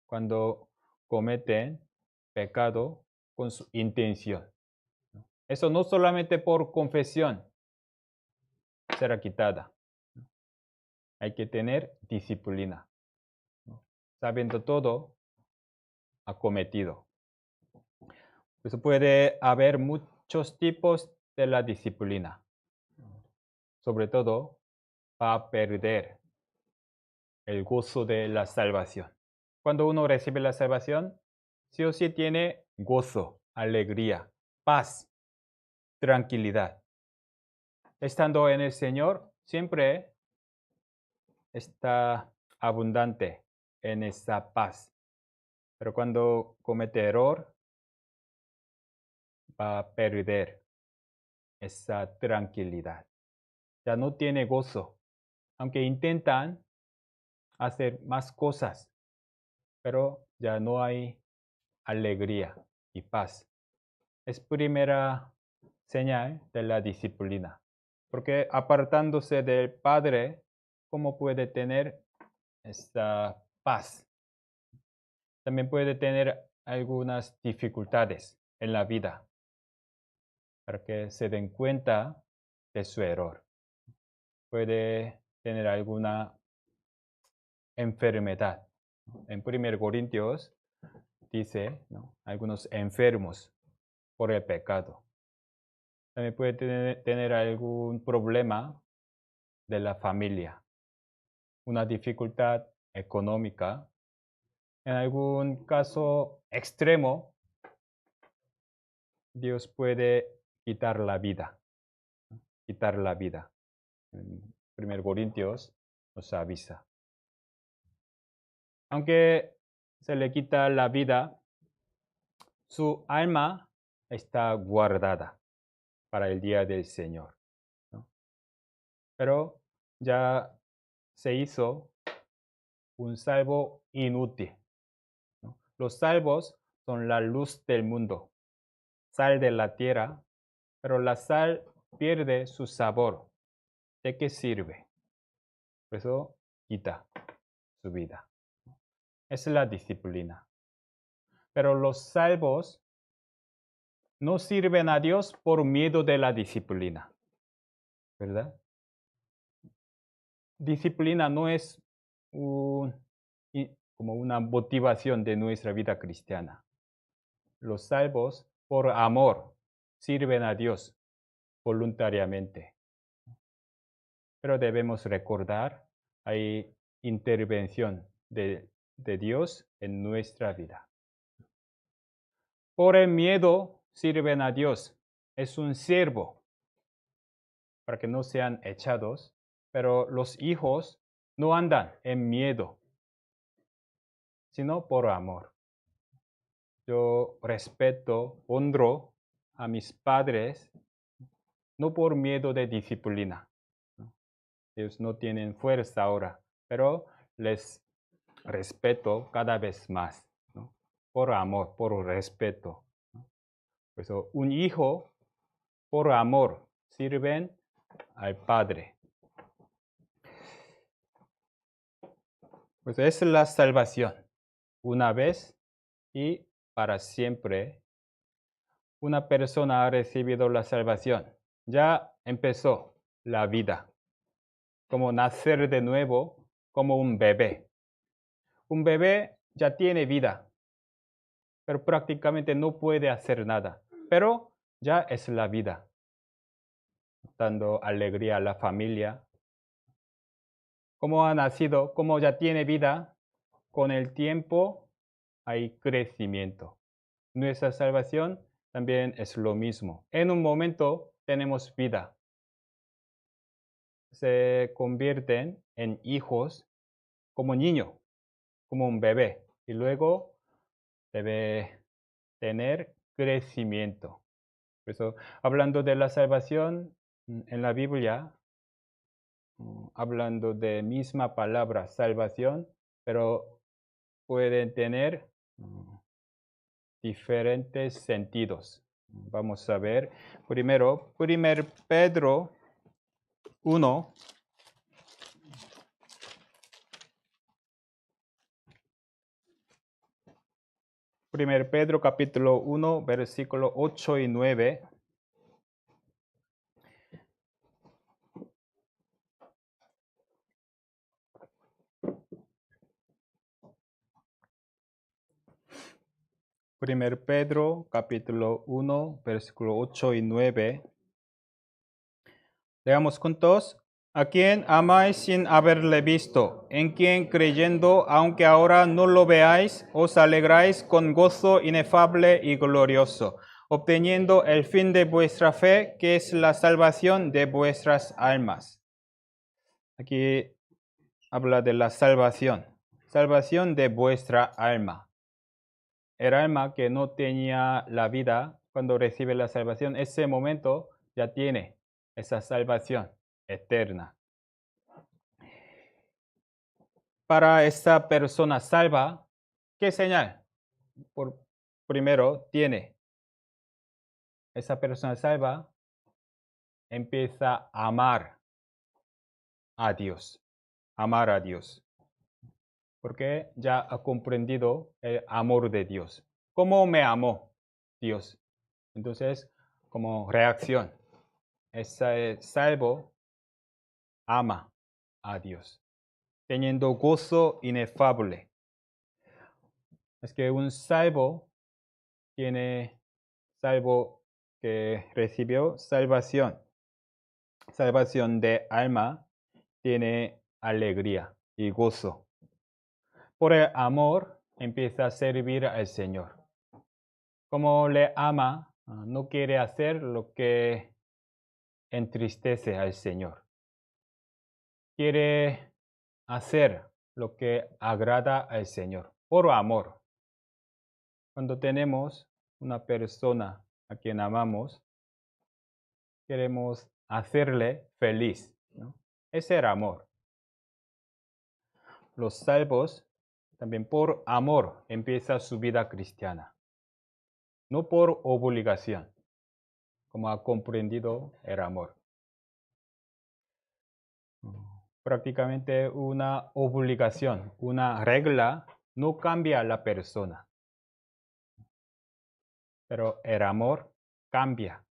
cuando cometen pecado con su intención. Eso no solamente por confesión será quitada. Hay que tener disciplina, sabiendo todo acometido. Pues puede haber muchos tipos de la disciplina. Sobre todo, va a perder el gozo de la salvación. Cuando uno recibe la salvación, sí o sí tiene gozo, alegría, paz, tranquilidad. Estando en el Señor, siempre está abundante en esa paz. Pero cuando comete error, va a perder esa tranquilidad. Ya no tiene gozo, aunque intentan hacer más cosas, pero ya no hay alegría y paz. Es primera señal de la disciplina, porque apartándose del Padre, ¿cómo puede tener esta paz? También puede tener algunas dificultades en la vida, para que se den cuenta de su error. Puede tener alguna enfermedad. En 1 Corintios dice, ¿no?, algunos enfermos por el pecado. También puede tener algún problema de la familia, una dificultad económica. En algún caso extremo, Dios puede quitar la vida, quitar la vida. En 1 Corintios nos avisa. Aunque se le quita la vida, su alma está guardada para el día del Señor, ¿no? Pero ya se hizo un salvo inútil, ¿no? Los salvos son la luz del mundo, sal de la tierra, pero la sal pierde su sabor. ¿De qué sirve? Por eso quita su vida. Esa es la disciplina. Pero los salvos no sirven a Dios por miedo de la disciplina, ¿verdad? Disciplina no es como una motivación de nuestra vida cristiana. Los salvos, por amor, sirven a Dios voluntariamente. Pero debemos recordar, hay intervención de Dios en nuestra vida. Por el miedo sirven a Dios. Es un siervo para que no sean echados, pero los hijos no andan en miedo, sino por amor. Yo respeto, honro a mis padres, no por miedo de disciplina, Ellos no tienen fuerza ahora, pero les respeto cada vez más, ¿no? Por amor, por respeto, ¿no? Por eso, un hijo, por amor, sirven al Padre. Pues es la salvación, una vez y para siempre. Una persona ha recibido la salvación, ya empezó la vida, como nacer de nuevo, como un bebé. Un bebé ya tiene vida, pero prácticamente no puede hacer nada, pero ya es la vida, dando alegría a la familia. Como ha nacido, como ya tiene vida, con el tiempo hay crecimiento. Nuestra salvación también es lo mismo. En un momento tenemos vida. Se convierten en hijos como niño, como un bebé. Y luego debe tener crecimiento. Por eso, hablando de la salvación, en la Biblia, hablando de misma palabra, salvación, pero pueden tener diferentes sentidos. Vamos a ver. Primero, 1 Pedro 1. 1 Pedro capítulo 1, versículo 8 y 9. Primer Pedro capítulo 1, versículo 8 y 9. Leamos juntos. A quien amáis sin haberle visto, en quien creyendo, aunque ahora no lo veáis, os alegráis con gozo inefable y glorioso, obteniendo el fin de vuestra fe, que es la salvación de vuestras almas. Aquí habla de la salvación de vuestra alma. El alma que no tenía la vida, cuando recibe la salvación, ese momento ya tiene esa salvación eterna. Para esta persona salva, ¿qué señal? Primero, tiene. Esa persona salva empieza a amar a Dios. Amar a Dios. Porque ya ha comprendido el amor de Dios. ¿Cómo me amó Dios? Entonces, como reacción, ese salvo ama a Dios, teniendo gozo inefable. Es que un salvo que recibió salvación de alma, tiene alegría y gozo. Por el amor empieza a servir al Señor. Como le ama, no quiere hacer lo que entristece al Señor. Quiere hacer lo que agrada al Señor, por amor. Cuando tenemos una persona a quien amamos, queremos hacerle feliz, ¿no? Ese es el amor. Los salvos también por amor empieza su vida cristiana, no por obligación, como ha comprendido el amor. Prácticamente una obligación, una regla, no cambia a la persona, pero el amor cambia.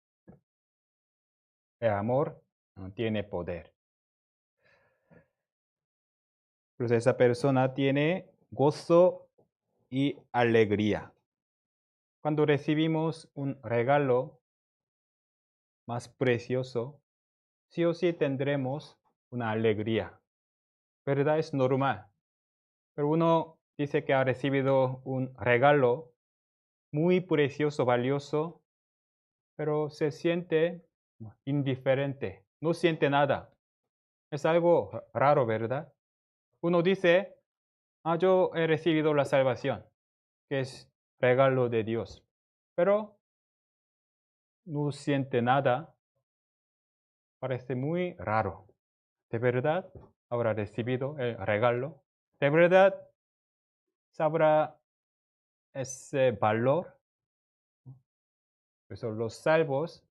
El amor tiene poder. Pues esa persona tiene gozo y alegría. Cuando recibimos un regalo más precioso, sí o sí tendremos una alegría. ¿Verdad? Es normal. Pero uno dice que ha recibido un regalo muy precioso, valioso, pero se siente indiferente, no siente nada. Es algo raro, ¿verdad? Uno dice, yo he recibido la salvación, que es regalo de Dios, pero no siente nada. Parece muy raro. ¿De verdad habrá recibido el regalo? ¿De verdad sabrá ese valor? Por eso los salvos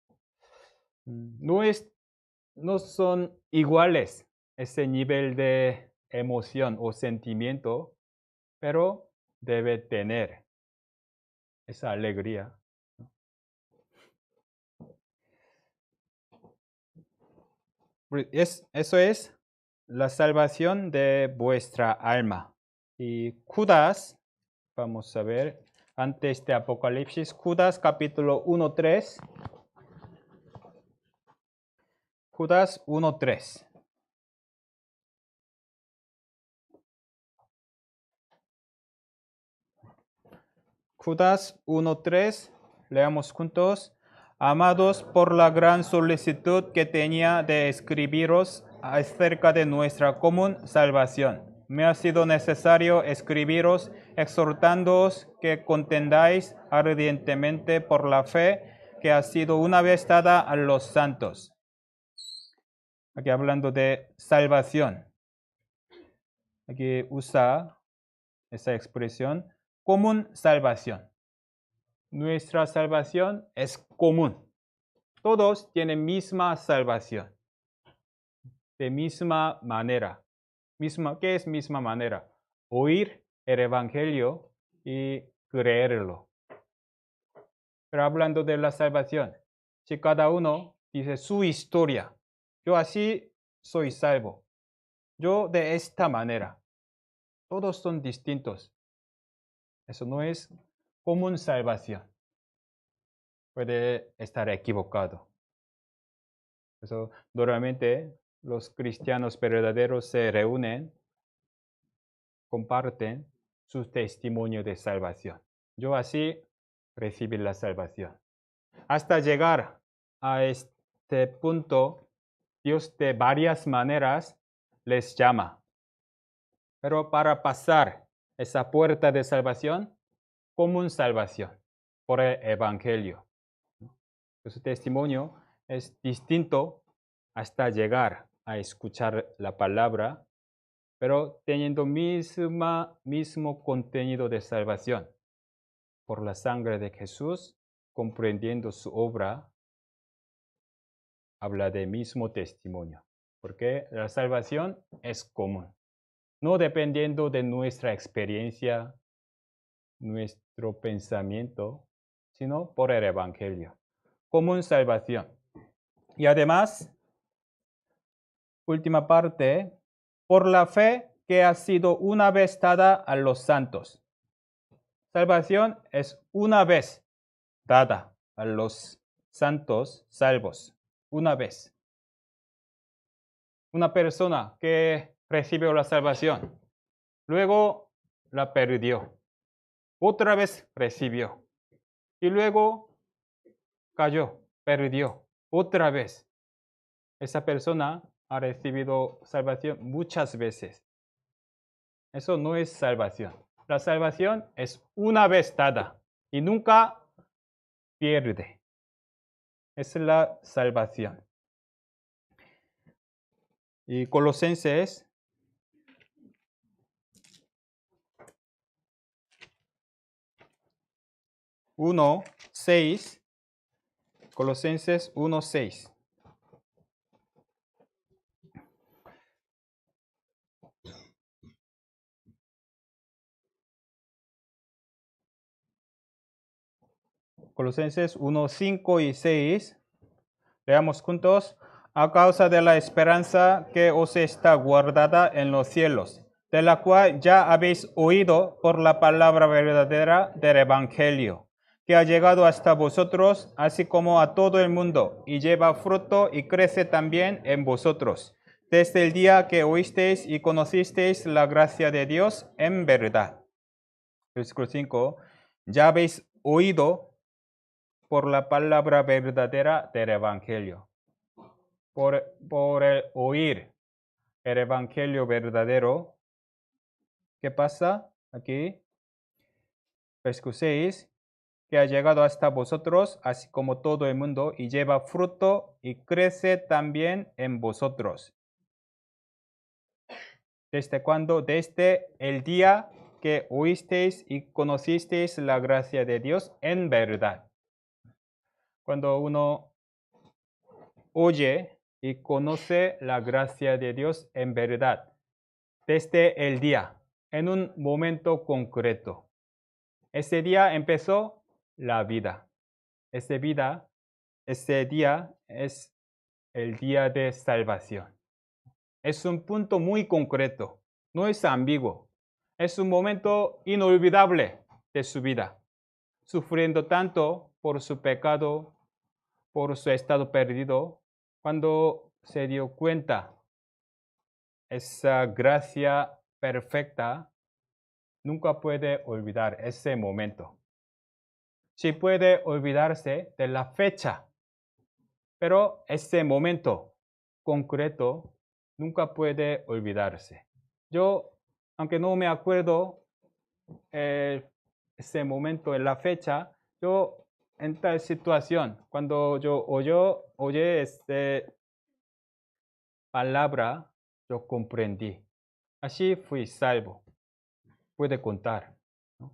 no, no son iguales ese nivel de emoción o sentimiento, pero debe tener esa alegría. Eso es la salvación de vuestra alma. Y Judas, vamos a ver, antes de Apocalipsis, Judas capítulo 1:3. Judas 1:3. Judas 1:3, leamos juntos. Amados, por la gran solicitud que tenía de escribiros acerca de nuestra común salvación, me ha sido necesario escribiros exhortándoos que contendáis ardientemente por la fe que ha sido una vez dada a los santos. Aquí hablando de salvación. Aquí usa esa expresión, común salvación. Nuestra salvación es común. Todos tienen misma salvación. De misma manera. ¿Qué es misma manera? Oír el Evangelio y creerlo. Pero hablando de la salvación, si cada uno dice su historia, yo así soy salvo, yo de esta manera, todos son distintos. Eso no es común salvación. Puede estar equivocado. Eso, normalmente los cristianos verdaderos se reúnen, comparten su testimonio de salvación. Yo así recibí la salvación. Hasta llegar a este punto, Dios de varias maneras les llama. Pero para pasar esa puerta de salvación, común salvación, por el Evangelio. Su testimonio es distinto hasta llegar a escuchar la palabra, pero teniendo mismo contenido de salvación. Por la sangre de Jesús, comprendiendo su obra, habla de mismo testimonio, porque la salvación es común, no dependiendo de nuestra experiencia, nuestro pensamiento, sino por el Evangelio. Común salvación. Y además, última parte, por la fe que ha sido una vez dada a los santos. Salvación es una vez dada a los santos salvos. Una vez. Una persona que recibió la salvación, luego la perdió. Otra vez recibió. Y luego cayó, perdió. Otra vez. Esa persona ha recibido salvación muchas veces. Eso no es salvación. La salvación es una vez dada y nunca pierde. Es la salvación. Y Colosenses 1:6. Colosenses 1:6. Colosenses 1:5 y 6. Leamos juntos. A causa de la esperanza que os está guardada en los cielos, de la cual ya habéis oído por la palabra verdadera del Evangelio, que ha llegado hasta vosotros, así como a todo el mundo, y lleva fruto y crece también en vosotros, desde el día que oísteis y conocisteis la gracia de Dios en verdad. Versículo 5. Ya habéis oído por la palabra verdadera del Evangelio. Por el oír el Evangelio verdadero. ¿Qué pasa aquí? Versículo 6. Que ha llegado hasta vosotros, así como todo el mundo, y lleva fruto y crece también en vosotros. ¿Desde cuándo? Desde el día que oísteis y conocisteis la gracia de Dios en verdad. Cuando uno oye y conoce la gracia de Dios en verdad, desde el día, en un momento concreto. Ese día empezó la vida. Ese día es el día de salvación. Es un punto muy concreto, no es ambiguo. Es un momento inolvidable de su vida, sufriendo tanto por su pecado, por su estado perdido, cuando se dio cuenta esa gracia perfecta, nunca puede olvidar ese momento. Sí puede olvidarse de la fecha, pero ese momento concreto nunca puede olvidarse. Yo, aunque no me acuerdo ese momento en la fecha, yo en tal situación, cuando yo oye esta palabra, yo comprendí. Así fui salvo. Puede contar, ¿no?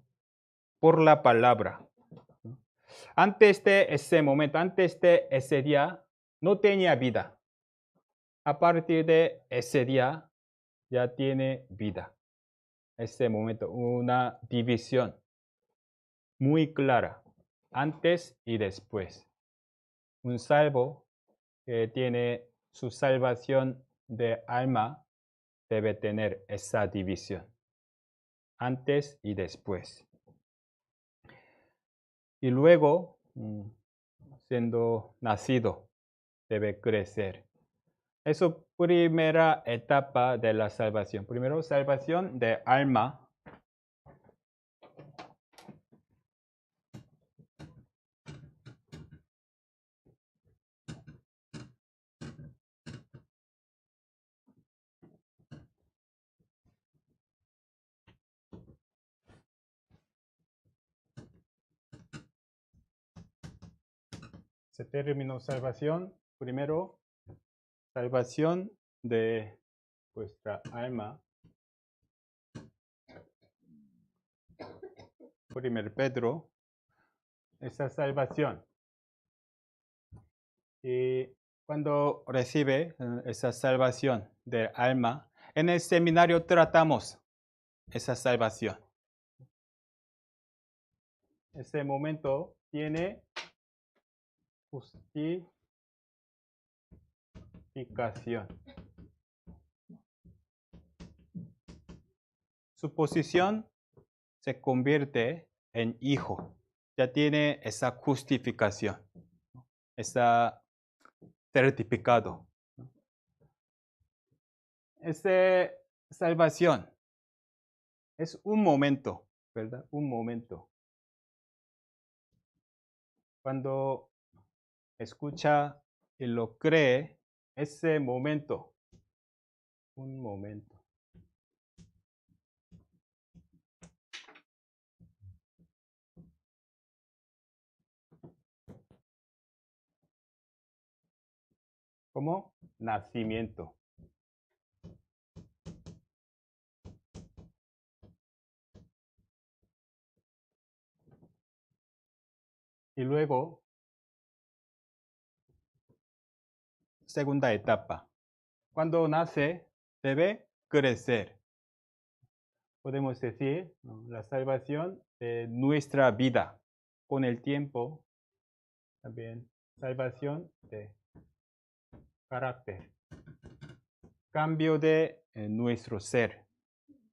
Por la palabra. Antes de ese momento, antes de ese día, no tenía vida. A partir de ese día, ya tiene vida. Ese momento, una división muy clara, antes y después. Un salvo que tiene su salvación de alma debe tener esa división, antes y después. Y luego, siendo nacido, debe crecer. Es su primera etapa de la salvación. Primero, salvación de alma. Se terminó salvación. Primero, salvación de vuestra alma. 1 Pedro, esa salvación. Y cuando recibe esa salvación de alma, en el seminario tratamos esa salvación. Ese momento tiene justificación. Su posición se convierte en hijo. Ya tiene esa justificación, ese certificado. Esa salvación es un momento, ¿verdad? Un momento. Cuando escucha y lo cree, ese momento, un momento. Como nacimiento. Y luego, segunda etapa. Cuando nace, debe crecer. Podemos decir, ¿no?, la salvación de nuestra vida. Con el tiempo, también salvación de carácter. Cambio de nuestro ser,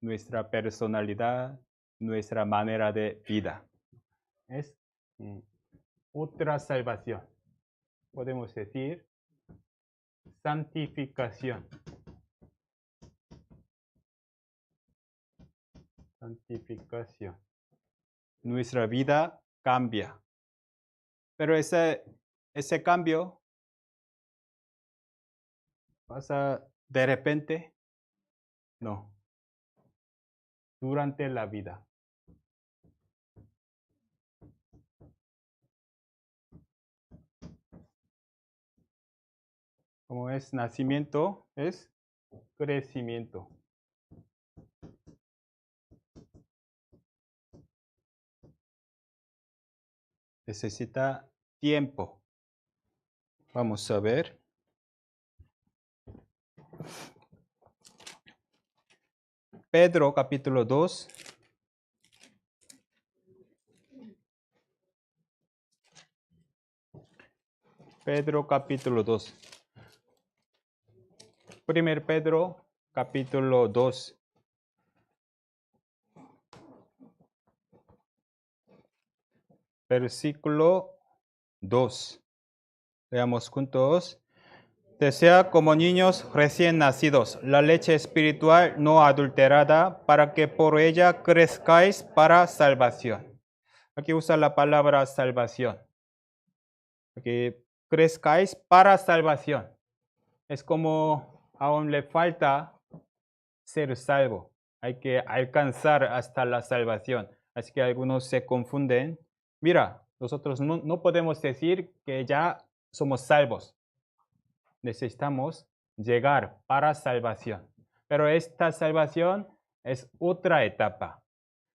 nuestra personalidad, nuestra manera de vida. Es otra salvación. Podemos decir santificación. Santificación. Nuestra vida cambia. Pero ese cambio pasa de repente. No. Durante la vida. Como es nacimiento, es crecimiento. necesita tiempo. Vamos a ver. Pedro capítulo 2. Pedro capítulo 2. Primer Pedro capítulo 2. Versículo 2. Leamos juntos. Desea como niños recién nacidos la leche espiritual no adulterada para que por ella crezcáis para salvación. Aquí usa la palabra salvación. Aquí crezcáis para salvación. Es como aún le falta ser salvo. Hay que alcanzar hasta la salvación. Así que algunos se confunden. Mira, nosotros no podemos decir que ya somos salvos. Necesitamos llegar para salvación. Pero esta salvación es otra etapa.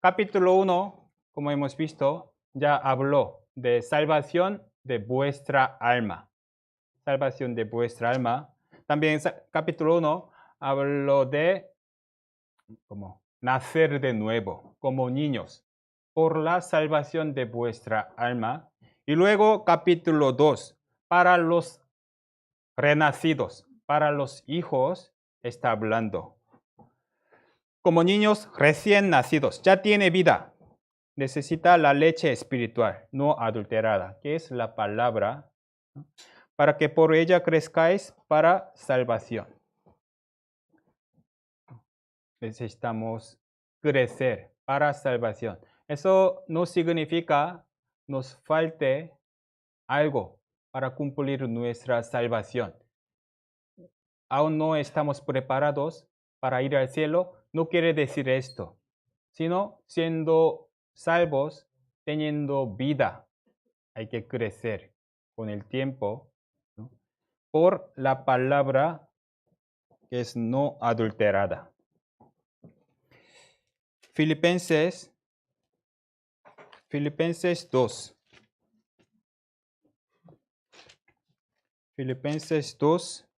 Capítulo 1, como hemos visto, ya habló de salvación de vuestra alma. Salvación de vuestra alma. También capítulo 1 habló de como nacer de nuevo, como niños, por la salvación de vuestra alma. Y luego capítulo 2, para los renacidos, para los hijos, está hablando. Como niños recién nacidos, ya tiene vida. Necesita la leche espiritual, no adulterada, que es la palabra, para que por ella crezcáis para salvación. Necesitamos crecer para salvación. Eso no significa nos falte algo para cumplir nuestra salvación. Aún no estamos preparados para ir al cielo, no quiere decir esto, sino siendo salvos, teniendo vida, hay que crecer con el tiempo, ¿no? Por la palabra que es no adulterada. Filipenses 2. Filipenses 2,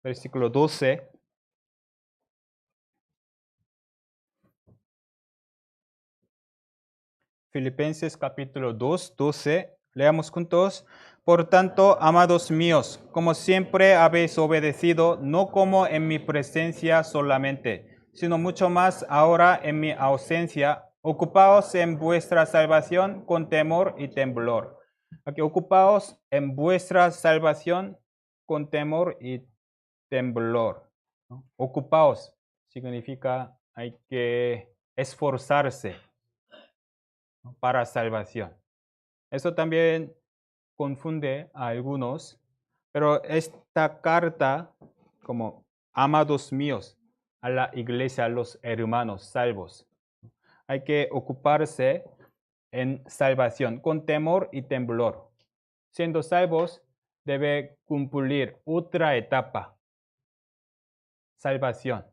versículo 12. Filipenses capítulo 2, 12. Leamos juntos. Por tanto, amados míos, como siempre habéis obedecido, no como en mi presencia solamente, sino mucho más ahora en mi ausencia, ocupaos en vuestra salvación con temor y temblor. Aquí, ocupaos en vuestra salvación con temor y temblor, ¿no? Ocupaos significa hay que esforzarse, ¿no? Para salvación. Eso también confunde a algunos, pero esta carta, como amados míos, a la iglesia, a los hermanos salvos, hay que ocuparse en salvación con temor y temblor. Siendo salvos, debe cumplir otra etapa. Salvación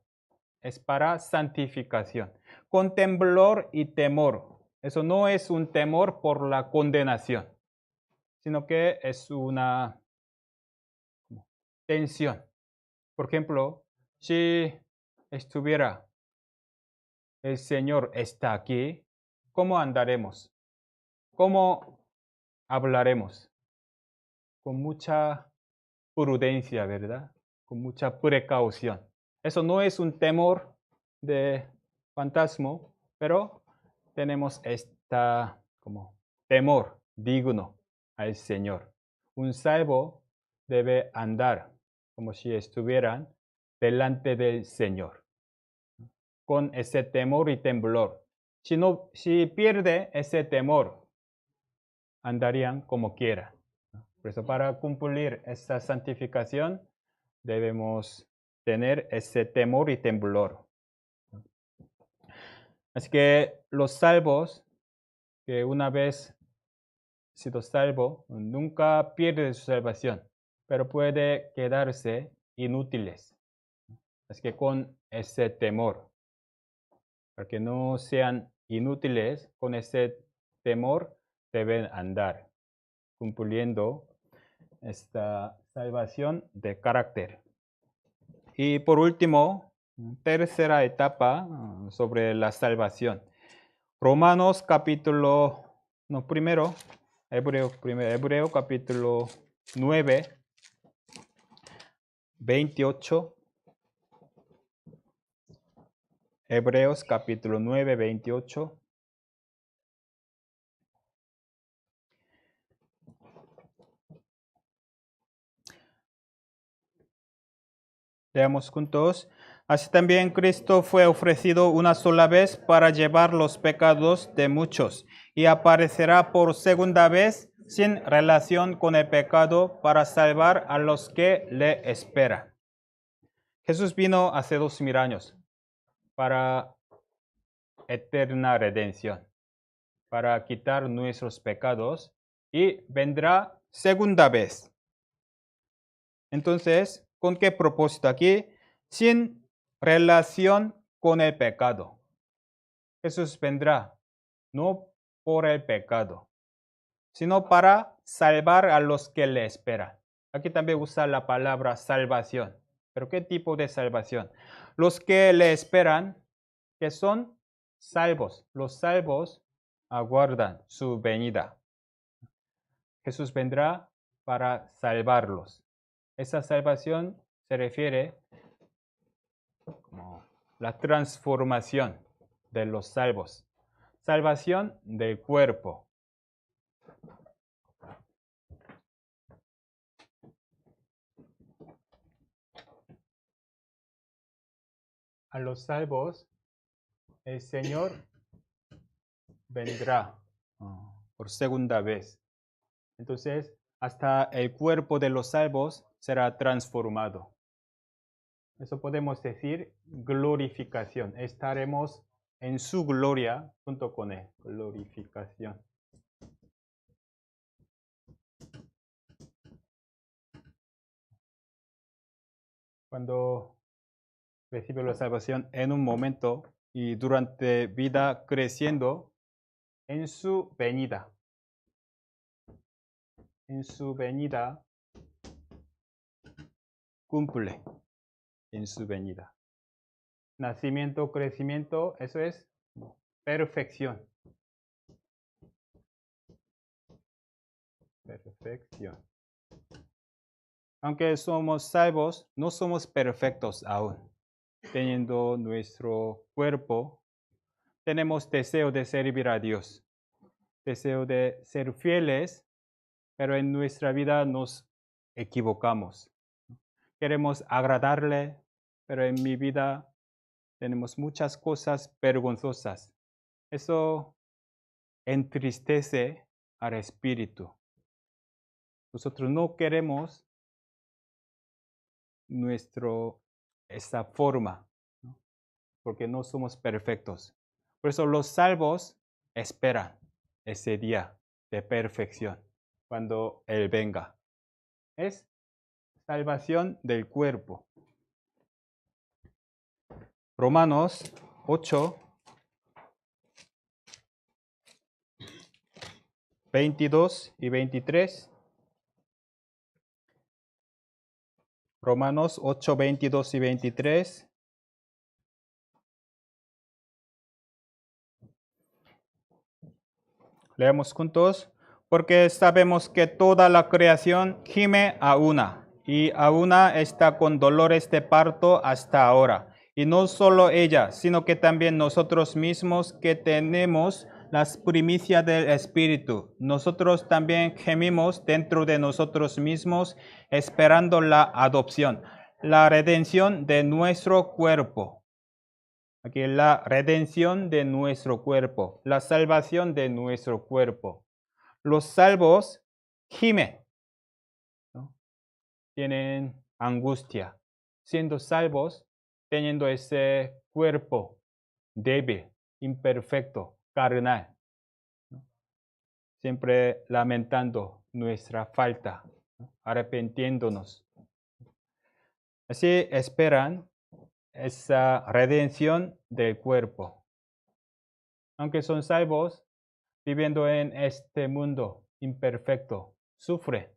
es para santificación. Con temblor y temor. Eso no es un temor por la condenación, sino que es una tensión. Por ejemplo, si estuviera el Señor está aquí, ¿cómo andaremos? ¿Cómo hablaremos? Con mucha prudencia, ¿verdad? Con mucha precaución. Eso no es un temor de fantasma, pero tenemos esta como temor digno al Señor. Un salvo debe andar como si estuvieran delante del Señor, con ese temor y temblor. Si pierde ese temor, andarían como quiera. Por eso, para cumplir esta santificación, debemos tener ese temor y temblor. Así que los salvos, que una vez sido salvo, nunca pierde su salvación, pero puede quedarse inútiles. Así que con ese temor, para que no sean inútiles, con ese temor deben andar, cumpliendo esta salvación de carácter. Y por último, tercera etapa sobre la salvación. Romanos capítulo, no, primero, Hebreo capítulo 9, 28. Hebreos capítulo 9, 28. Leamos juntos. Así también Cristo fue ofrecido una sola vez para llevar los pecados de muchos y aparecerá por segunda vez sin relación con el pecado para salvar a los que le esperan. Jesús vino hace 2000 años para eterna redención, para quitar nuestros pecados y vendrá segunda vez. Entonces, ¿con qué propósito aquí? Sin relación con el pecado. Jesús vendrá no por el pecado, sino para salvar a los que le esperan. Aquí también usa la palabra salvación. ¿Pero qué tipo de salvación? Los que le esperan, que son salvos. Los salvos aguardan su venida. Jesús vendrá para salvarlos. Esa salvación se refiere como la transformación de los salvos. Salvación del cuerpo. A los salvos, el Señor vendrá por segunda vez. Entonces, hasta el cuerpo de los salvos será transformado. Eso podemos decir glorificación. Estaremos en su gloria junto con él. Glorificación. Cuando recibe la salvación en un momento y durante vida creciendo en su venida. En su venida cumple en su venida. Nacimiento, crecimiento, eso es perfección. Perfección. Aunque somos salvos, no somos perfectos aún. Teniendo nuestro cuerpo, tenemos deseo de servir a Dios, deseo de ser fieles, pero en nuestra vida nos equivocamos. Queremos agradarle, pero en mi vida tenemos muchas cosas vergonzosas. Eso entristece al espíritu. Nosotros no queremos esa forma, ¿no? Porque no somos perfectos. Por eso los salvos esperan ese día de perfección, cuando Él venga. Es salvación del cuerpo. Romanos 8, 22 y 23. Romanos 8, 22 y 23. Leamos juntos. Porque sabemos que toda la creación gime a una, y a una está con dolores de parto hasta ahora. Y no solo ella, sino que también nosotros mismos que tenemos las primicias del Espíritu. Nosotros también gemimos dentro de nosotros mismos, esperando la adopción, la redención de nuestro cuerpo. Aquí la redención de nuestro cuerpo, la salvación de nuestro cuerpo. Los salvos gimen, ¿no? Tienen angustia, siendo salvos, teniendo ese cuerpo débil, imperfecto, carnal, ¿no? Siempre lamentando nuestra falta, ¿no? Arrepintiéndonos. Así esperan esa redención del cuerpo. Aunque son salvos, viviendo en este mundo imperfecto, sufren.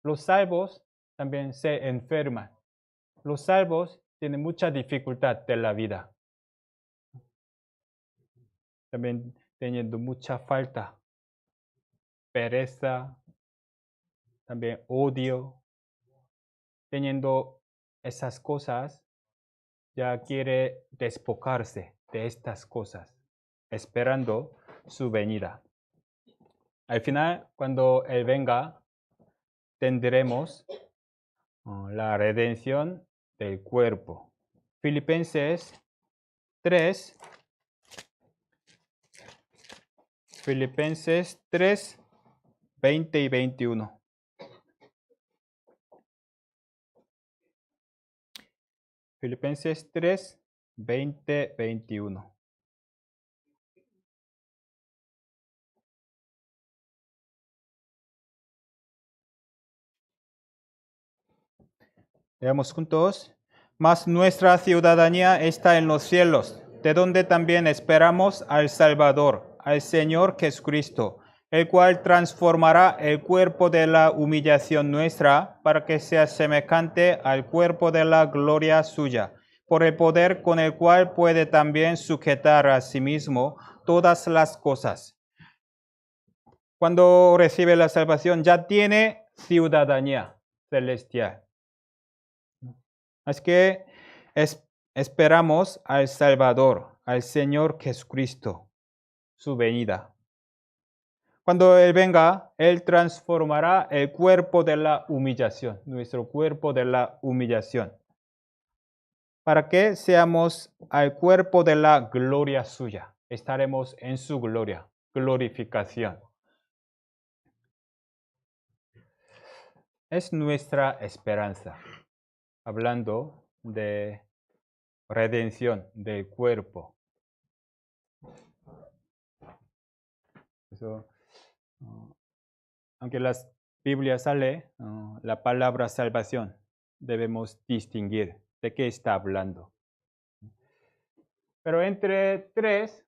Los salvos también se enferman. Los salvos tienen mucha dificultad de la vida. También teniendo mucha falta, pereza, también odio. Teniendo esas cosas, ya quiere despojarse de estas cosas, esperando su venida. Al final, cuando Él venga, tendremos la redención del cuerpo. Filipenses 3, 20 y 21. Filipenses 3, 20, 21. Leamos juntos. Mas nuestra ciudadanía está en los cielos, de donde también esperamos al Salvador, al Señor Jesucristo, el cual transformará el cuerpo de la humillación nuestra para que sea semejante al cuerpo de la gloria suya, por el poder con el cual puede también sujetar a sí mismo todas las cosas. Cuando recibe la salvación, ya tiene ciudadanía celestial. Así que esperamos al Salvador, al Señor Jesucristo, su venida. Cuando Él venga, Él transformará el cuerpo de la humillación, nuestro cuerpo de la humillación, para que seamos al cuerpo de la gloria suya. Estaremos en su gloria, glorificación. Es nuestra esperanza, hablando de redención del cuerpo. Eso, aunque las Biblias sale la palabra salvación, debemos distinguir de qué está hablando. Pero entre tres,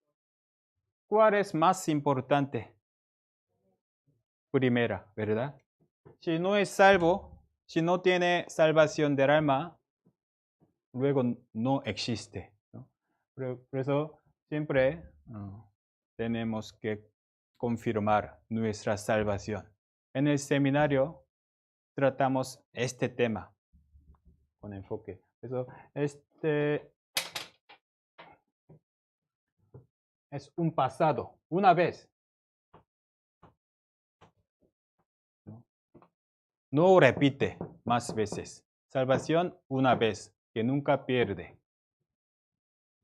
¿cuál es más importante? Primera, ¿verdad? Si no es salvo, si no tiene salvación del alma, luego no existe, ¿no? Por eso siempre tenemos que confirmar nuestra salvación. En el seminario tratamos este tema con enfoque. Eso, este es un pasado, una vez. No repite más veces. Salvación una vez, que nunca pierde.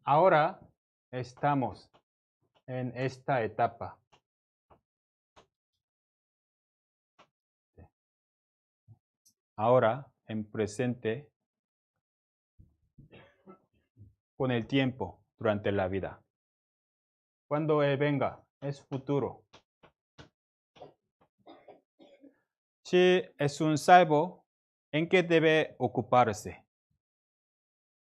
Ahora estamos en esta etapa. Ahora, en presente, con el tiempo durante la vida. Cuando Él venga, es futuro. Si es un salvo, ¿en qué debe ocuparse?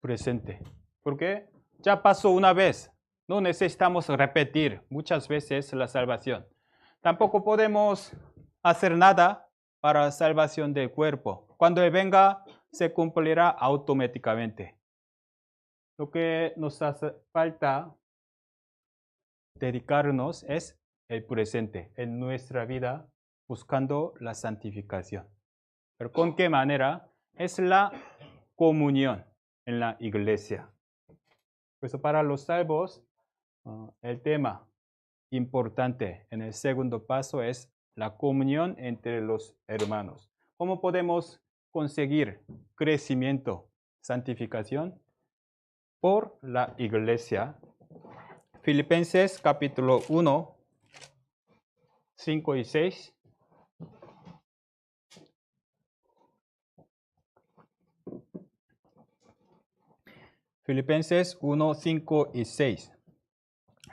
Presente. Porque ya pasó una vez. No necesitamos repetir muchas veces la salvación. Tampoco podemos hacer nada para la salvación del cuerpo. Cuando Él venga, se cumplirá automáticamente. Lo que nos hace falta dedicarnos es el presente en nuestra vida, buscando la santificación. ¿Pero con qué manera? Es la comunión en la iglesia. Por eso para los salvos, el tema importante en el segundo paso es la comunión entre los hermanos. ¿Cómo podemos conseguir crecimiento, santificación? Por la iglesia. Filipenses capítulo 1, 5 y 6. Filipenses 1, 5 y 6.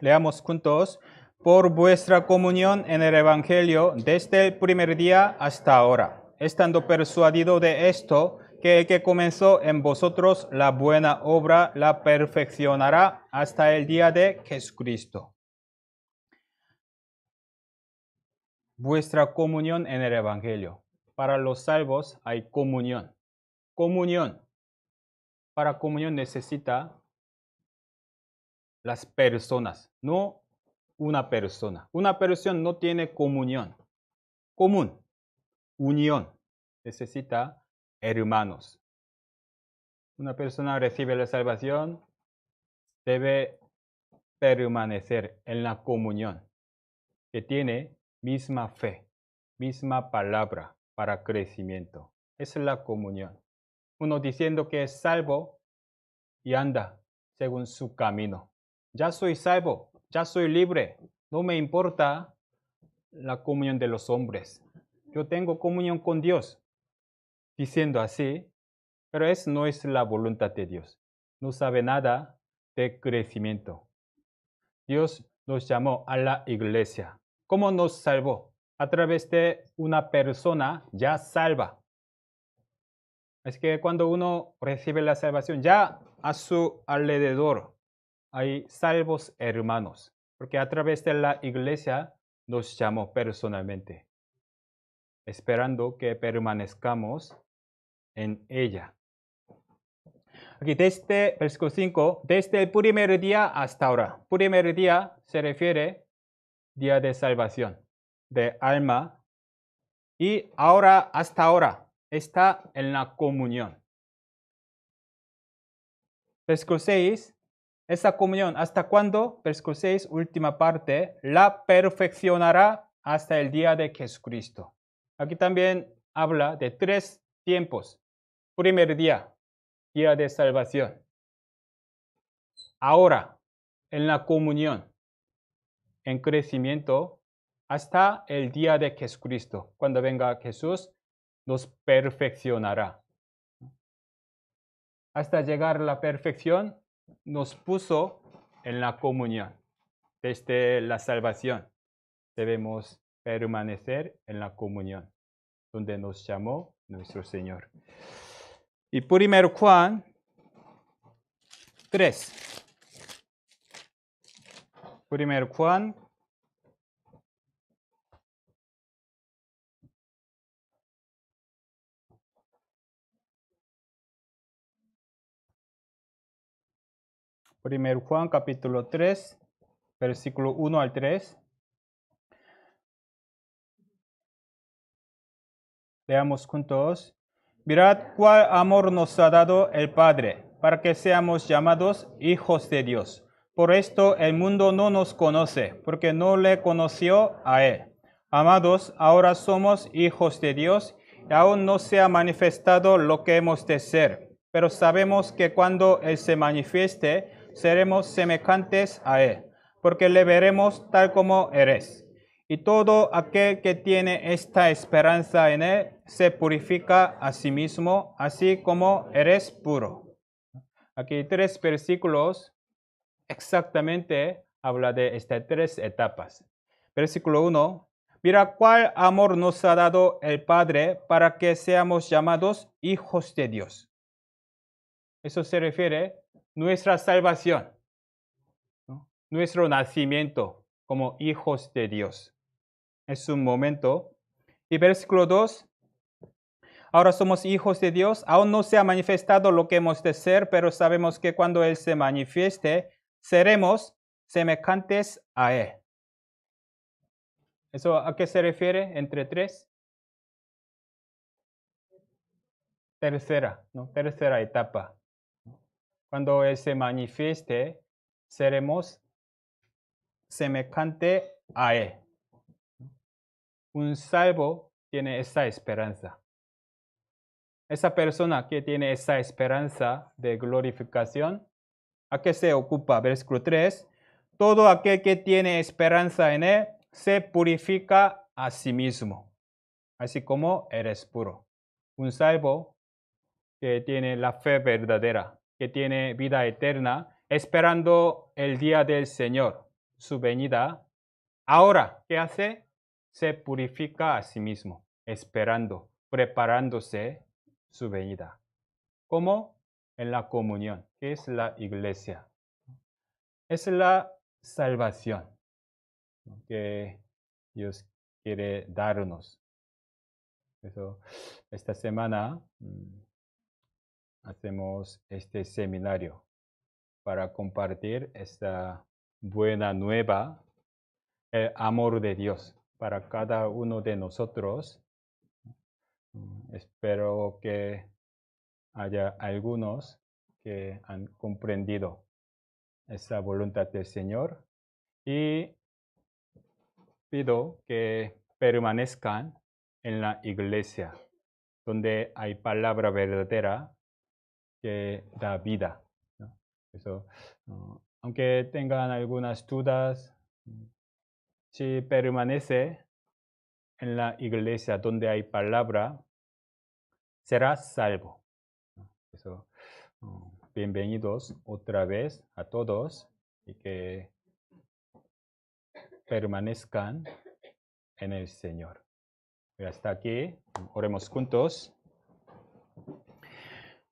Leamos juntos. Por vuestra comunión en el Evangelio desde el primer día hasta ahora, estando persuadido de esto, que el que comenzó en vosotros la buena obra la perfeccionará hasta el día de Jesucristo. vuestra comunión en el Evangelio. Para los salvos hay comunión. Comunión. Para comunión necesita las personas, no una persona. Una persona no tiene comunión. Común, unión. Necesita hermanos. Una persona recibe la salvación, debe permanecer en la comunión, que tiene misma fe, misma palabra para crecimiento. Esa es la comunión. Uno diciendo que es salvo y anda según su camino. Ya soy salvo, ya soy libre, no me importa la comunión de los hombres. Yo tengo comunión con Dios, diciendo así, pero eso no es la voluntad de Dios. No sabe nada de crecimiento. Dios nos llamó a la iglesia. ¿Cómo nos salvó? A través de una persona ya salva. Es que cuando uno recibe la salvación, ya a su alrededor hay salvos hermanos, porque a través de la iglesia nos llamó personalmente, esperando que permanezcamos en ella. Aquí desde versículo 5, desde el primer día hasta ahora. Primer día se refiere día de salvación, de alma, y ahora, hasta ahora, está en la comunión. Versículo 6, esa comunión, ¿hasta cuándo? Versículo 6, última parte, la perfeccionará hasta el día de Jesucristo. Aquí también habla de 3 tiempos. Primer día, día de salvación. Ahora, en la comunión, en crecimiento, hasta el día de Jesucristo. Cuando venga Jesús, nos perfeccionará. Hasta llegar a la perfección, nos puso en la comunión. Desde la salvación, debemos permanecer en la comunión, donde nos llamó nuestro Señor. Y 1 Juan 3. 1 Juan 1 Juan capítulo 3, versículo 1 al 3. Leamos juntos. Mirad cuál amor nos ha dado el Padre, para que seamos llamados hijos de Dios. Por esto el mundo no nos conoce, porque no le conoció a Él. Amados, ahora somos hijos de Dios, y aún no se ha manifestado lo que hemos de ser. Pero sabemos que cuando Él se manifieste, seremos semejantes a Él, porque le veremos tal como eres. Y todo aquel que tiene esta esperanza en Él se purifica a sí mismo, así como eres puro. Aquí 3 versículos exactamente habla de estas 3 etapas. Versículo 1. Mira cuál amor nos ha dado el Padre para que seamos llamados hijos de Dios. Eso se refiere a nuestra salvación, ¿no? Nuestro nacimiento como hijos de Dios. Es un momento. Y versículo 2. Ahora somos hijos de Dios. Aún no se ha manifestado lo que hemos de ser, pero sabemos que cuando Él se manifieste, seremos semejantes a Él. ¿Eso a qué se refiere entre 3? Tercera etapa. Cuando Él se manifieste, seremos semejante a Él. Un salvo tiene esa esperanza. Esa persona que tiene esa esperanza de glorificación, ¿a qué se ocupa? Versículo 3. Todo aquel que tiene esperanza en Él se purifica a sí mismo, así como eres puro. Un salvo que tiene la fe verdadera, que tiene vida eterna, esperando el día del Señor, su venida. Ahora, ¿qué hace? Se purifica a sí mismo, esperando, preparándose su venida. ¿Cómo? En la comunión, que es la iglesia. Es la salvación que Dios quiere darnos. Eso, esta semana hacemos este seminario para compartir esta buena nueva, el amor de Dios para cada uno de nosotros. Espero que haya algunos que han comprendido esa voluntad del Señor y pido que permanezcan en la iglesia, donde hay palabra verdadera que da vida, ¿no? Eso, aunque tengan algunas dudas, si permanece en la iglesia donde hay palabra, será salvo, ¿no? Eso, bienvenidos otra vez a todos y que permanezcan en el Señor. Y hasta aquí, oremos juntos.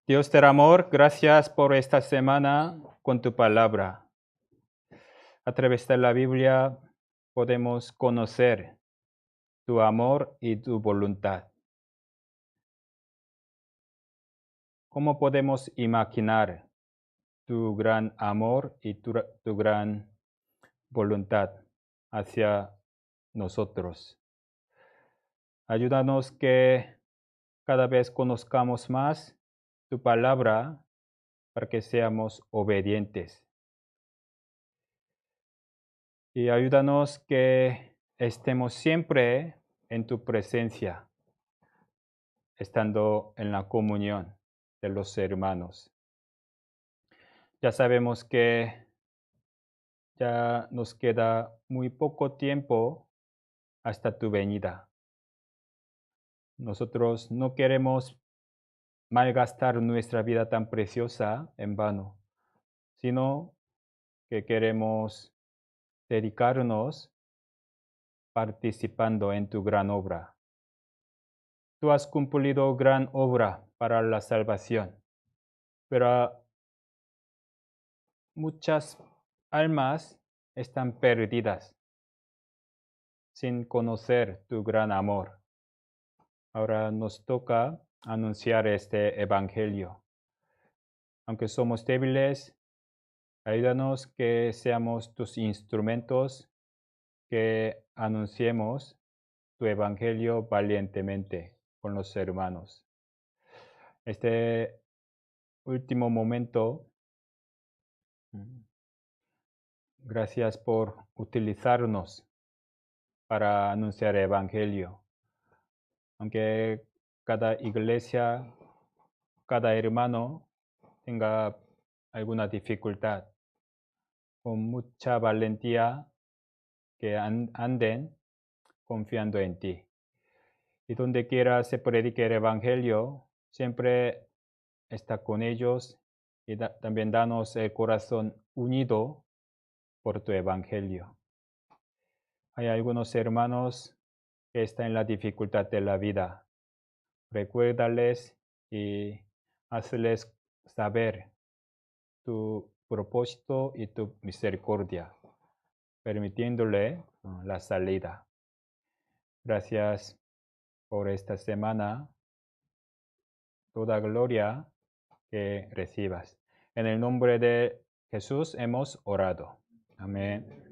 Dios del amor, gracias por esta semana con tu palabra. A través de la Biblia podemos conocer tu amor y tu voluntad. ¿Cómo podemos imaginar tu gran amor y tu gran voluntad hacia nosotros? Ayúdanos que cada vez conozcamos más tu palabra para que seamos obedientes. Y ayúdanos que estemos siempre en tu presencia, estando en la comunión de los hermanos. Ya sabemos que ya nos queda muy poco tiempo hasta tu venida. Nosotros no queremos malgastar nuestra vida tan preciosa en vano, sino que queremos dedicarnos participando en tu gran obra. Tú has cumplido gran obra para la salvación, pero muchas almas están perdidas sin conocer tu gran amor. Ahora nos toca anunciar este evangelio. Aunque somos débiles, ayúdanos que seamos tus instrumentos, que anunciemos tu evangelio valientemente con los hermanos. Este último momento, gracias por utilizarnos para anunciar el evangelio. Aunque cada iglesia, cada hermano tenga alguna dificultad, con mucha valentía que anden confiando en ti. Y donde quiera se predique el evangelio, siempre está con ellos y también danos el corazón unido por tu evangelio. Hay algunos hermanos que están en la dificultad de la vida. Recuérdales y hazles saber tu propósito y tu misericordia, permitiéndole la salida. Gracias por esta semana. Toda gloria que recibas. En el nombre de Jesús hemos orado. Amén.